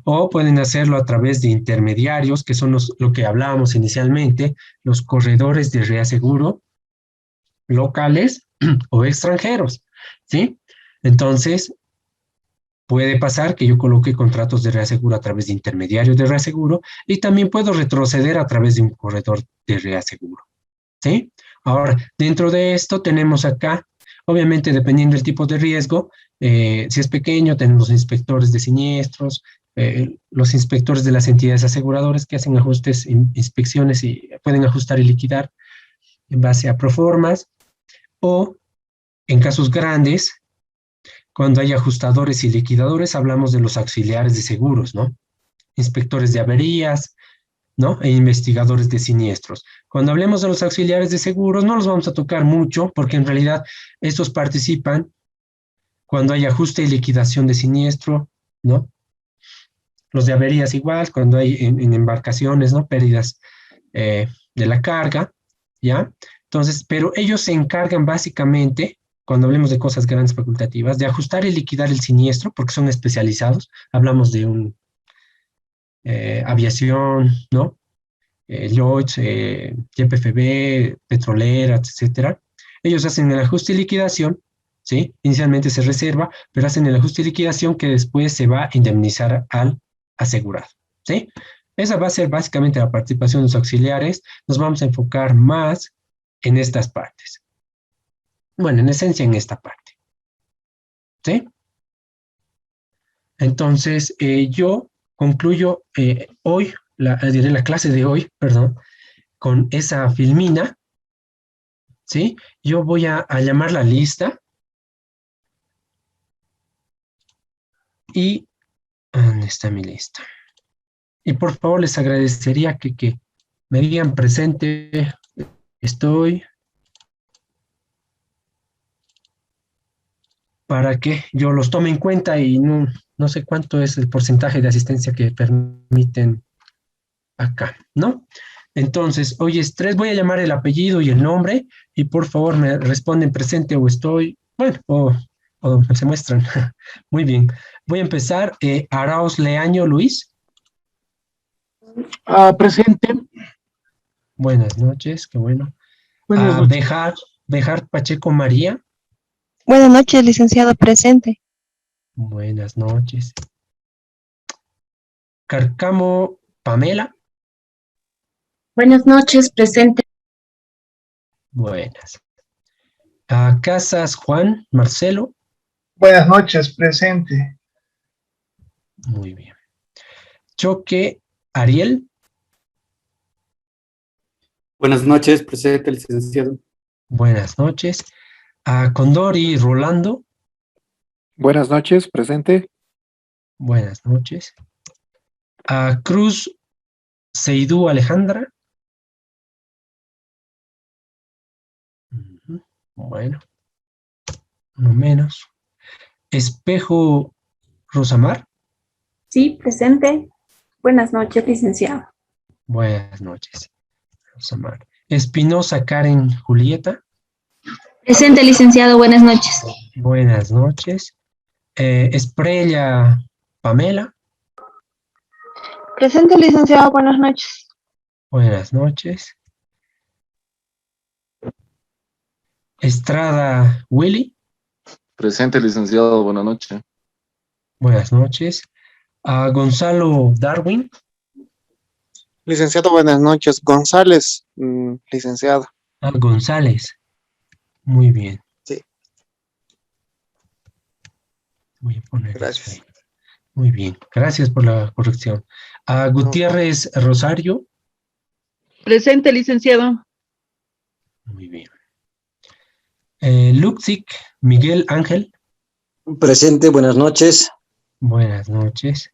O pueden hacerlo a través de intermediarios, que son lo que hablábamos inicialmente, los corredores de reaseguro locales o extranjeros, ¿sí? Entonces, puede pasar que yo coloque contratos de reaseguro a través de intermediarios de reaseguro y también puedo retroceder a través de un corredor de reaseguro, ¿sí? Ahora, dentro de esto tenemos acá, obviamente dependiendo del tipo de riesgo, si es pequeño, tenemos inspectores de siniestros, los inspectores de las entidades aseguradoras que hacen ajustes, inspecciones y pueden ajustar y liquidar en base a proformas, o en casos grandes, cuando hay ajustadores y liquidadores, hablamos de los auxiliares de seguros, ¿no? Inspectores de averías, ¿no? E investigadores de siniestros. Cuando hablemos de los auxiliares de seguros, no los vamos a tocar mucho, porque en realidad estos participan cuando hay ajuste y liquidación de siniestro, ¿no? Los de averías igual, cuando hay en embarcaciones, ¿no? Pérdidas de la carga, ¿ya? Entonces, pero ellos se encargan básicamente, cuando hablemos de cosas grandes facultativas, de ajustar y liquidar el siniestro, porque son especializados. Hablamos de un aviación, ¿no? Lloyds, YPFB, petroleras, etcétera. Ellos hacen el ajuste y liquidación, ¿sí? Inicialmente se reserva, pero hacen el ajuste y liquidación que después se va a indemnizar al asegurado, ¿sí? Esa va a ser básicamente la participación de los auxiliares. Nos vamos a enfocar más en estas partes. Bueno, en esencia en esta parte, ¿sí? Entonces, yo concluyo hoy, diré la clase de hoy, perdón, con esa filmina, ¿sí? Yo voy a llamar la lista y... ¿dónde está mi lista? Y por favor les agradecería que me digan presente, estoy, para que yo los tome en cuenta y no sé cuánto es el porcentaje de asistencia que permiten acá, ¿no? Entonces, hoy es 3, voy a llamar el apellido y el nombre y por favor me responden presente o estoy, bueno, o se muestran. Muy bien. Voy a empezar. Arauz Leaño Luis. Presente. Buenas noches, qué bueno. Buenas noches. Bejar Pacheco María. Buenas noches, licenciado presente. Buenas noches. Carcamo Pamela. Buenas noches, presente. Buenas. Casas Juan Marcelo. Buenas noches, presente. Muy bien. Choque Ariel. Buenas noches, presente, licenciado. Buenas noches. Condori Rolando. Buenas noches, presente. Buenas noches. Cruz Seidú Alejandra. Bueno, no menos. Espejo Rosamar. Sí, presente. Buenas noches, licenciado. Buenas noches, Rosamar. Espinosa Karen Julieta. Presente, licenciado. Buenas noches. Buenas noches. Esprella Pamela. Presente, licenciado. Buenas noches. Buenas noches. Estrada Willy. Presente, licenciado. Buenas noches. Buenas noches. Gonzalo Darwin. Licenciado, buenas noches. González, licenciado. González. Muy bien. Sí. Voy a poner Gracias. eso ahí. Muy bien. Gracias por la corrección. Gutiérrez Rosario. Presente, licenciado. Muy bien. Luxic Miguel Ángel. Presente, buenas noches. Buenas noches.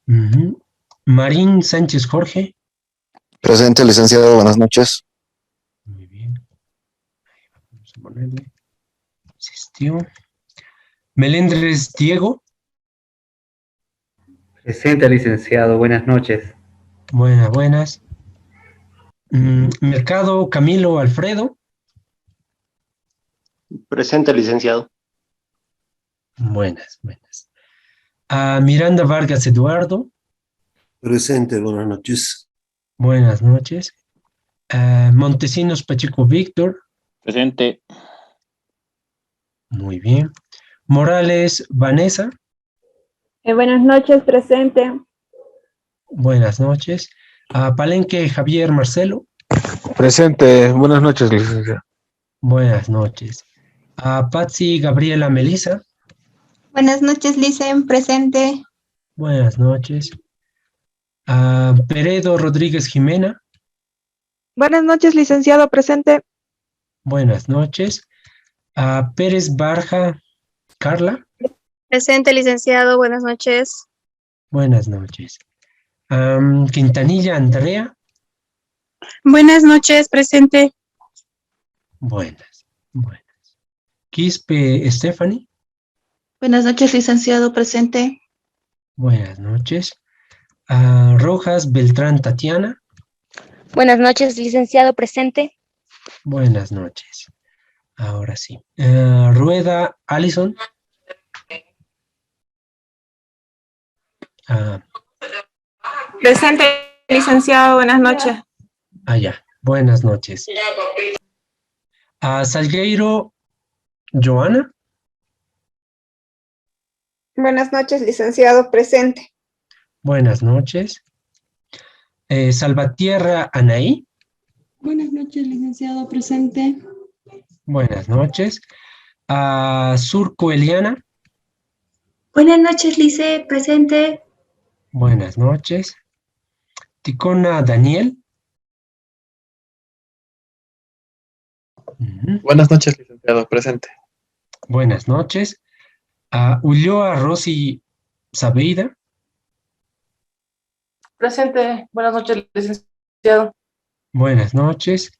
Ujú. Marín Sánchez Jorge. Presente, licenciado, buenas noches. Muy bien. Vamos a ponerle. Asistió. Melendres Diego. Presente, licenciado. Buenas noches. Buenas. Mercado Camilo Alfredo. Presente, licenciado. Buenas. Miranda Vargas Eduardo. Presente, buenas noches. Buenas noches. Montesinos Pacheco Víctor. Presente. Muy bien. Morales Vanessa. Buenas noches, presente. Buenas noches. Palenque Javier Marcelo. Presente, buenas noches, licenciado. Buenas noches. Patsy Gabriela Melisa. Buenas noches, Licen, presente. Buenas noches. Peredo Rodríguez Jimena. Buenas noches, licenciado, presente. Buenas noches. Pérez Barja Carla. Presente, licenciado, buenas noches. Buenas noches. Quintanilla Andrea. Buenas noches, presente. Buenas. Quispe Stephanie. Buenas noches, licenciado, presente. Buenas noches. Rojas Beltrán Tatiana. Buenas noches, licenciado, presente. Buenas noches. Ahora sí. Rueda Allison. Presente, licenciado, buenas noches. Ya. Buenas noches. Salgueiro Joana. Buenas noches, licenciado, presente. Buenas noches. Salvatierra Anaí. Buenas noches, licenciado, presente. Buenas noches. Surco Eliana. Buenas noches, Lice, presente. Buenas noches. Ticona Daniel. Buenas noches, licenciado, presente. Buenas noches. Ulloa Rosy Sabeida. Presente. Buenas noches, licenciado. Buenas noches.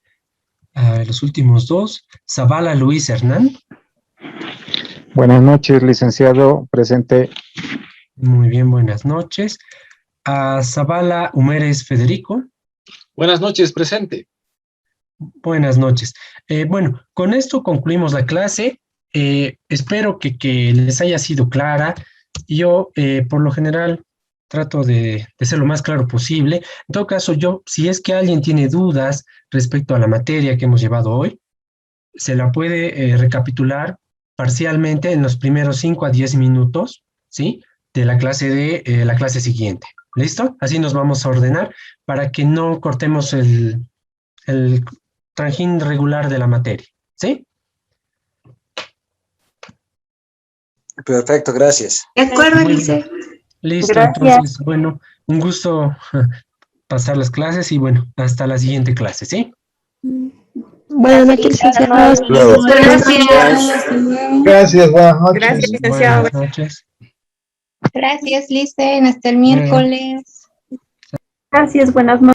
Los últimos dos. Zavala Luis Hernán. Buenas noches, licenciado, presente. Muy bien, buenas noches. Zavala Humérez Federico. Buenas noches, presente. Buenas noches. Bueno, con esto concluimos la clase. Espero que les haya sido clara. Yo, por lo general, trato de ser lo más claro posible. En todo caso, si es que alguien tiene dudas respecto a la materia que hemos llevado hoy, se la puede recapitular parcialmente en los primeros 5 a 10 minutos, ¿sí? De la clase siguiente. ¿Listo? Así nos vamos a ordenar para que no cortemos el trajín regular de la materia, ¿sí? Perfecto, gracias. De acuerdo, Muy Lice. bien. Listo, Gracias. entonces, bueno, un gusto pasar las clases y bueno, hasta la siguiente clase, ¿sí? Buenas noches, licenciado. Gracias. Gracias, buenas noches. Gracias, licenciado. Buenas noches. Gracias, Licen, hasta el miércoles. Gracias, buenas noches.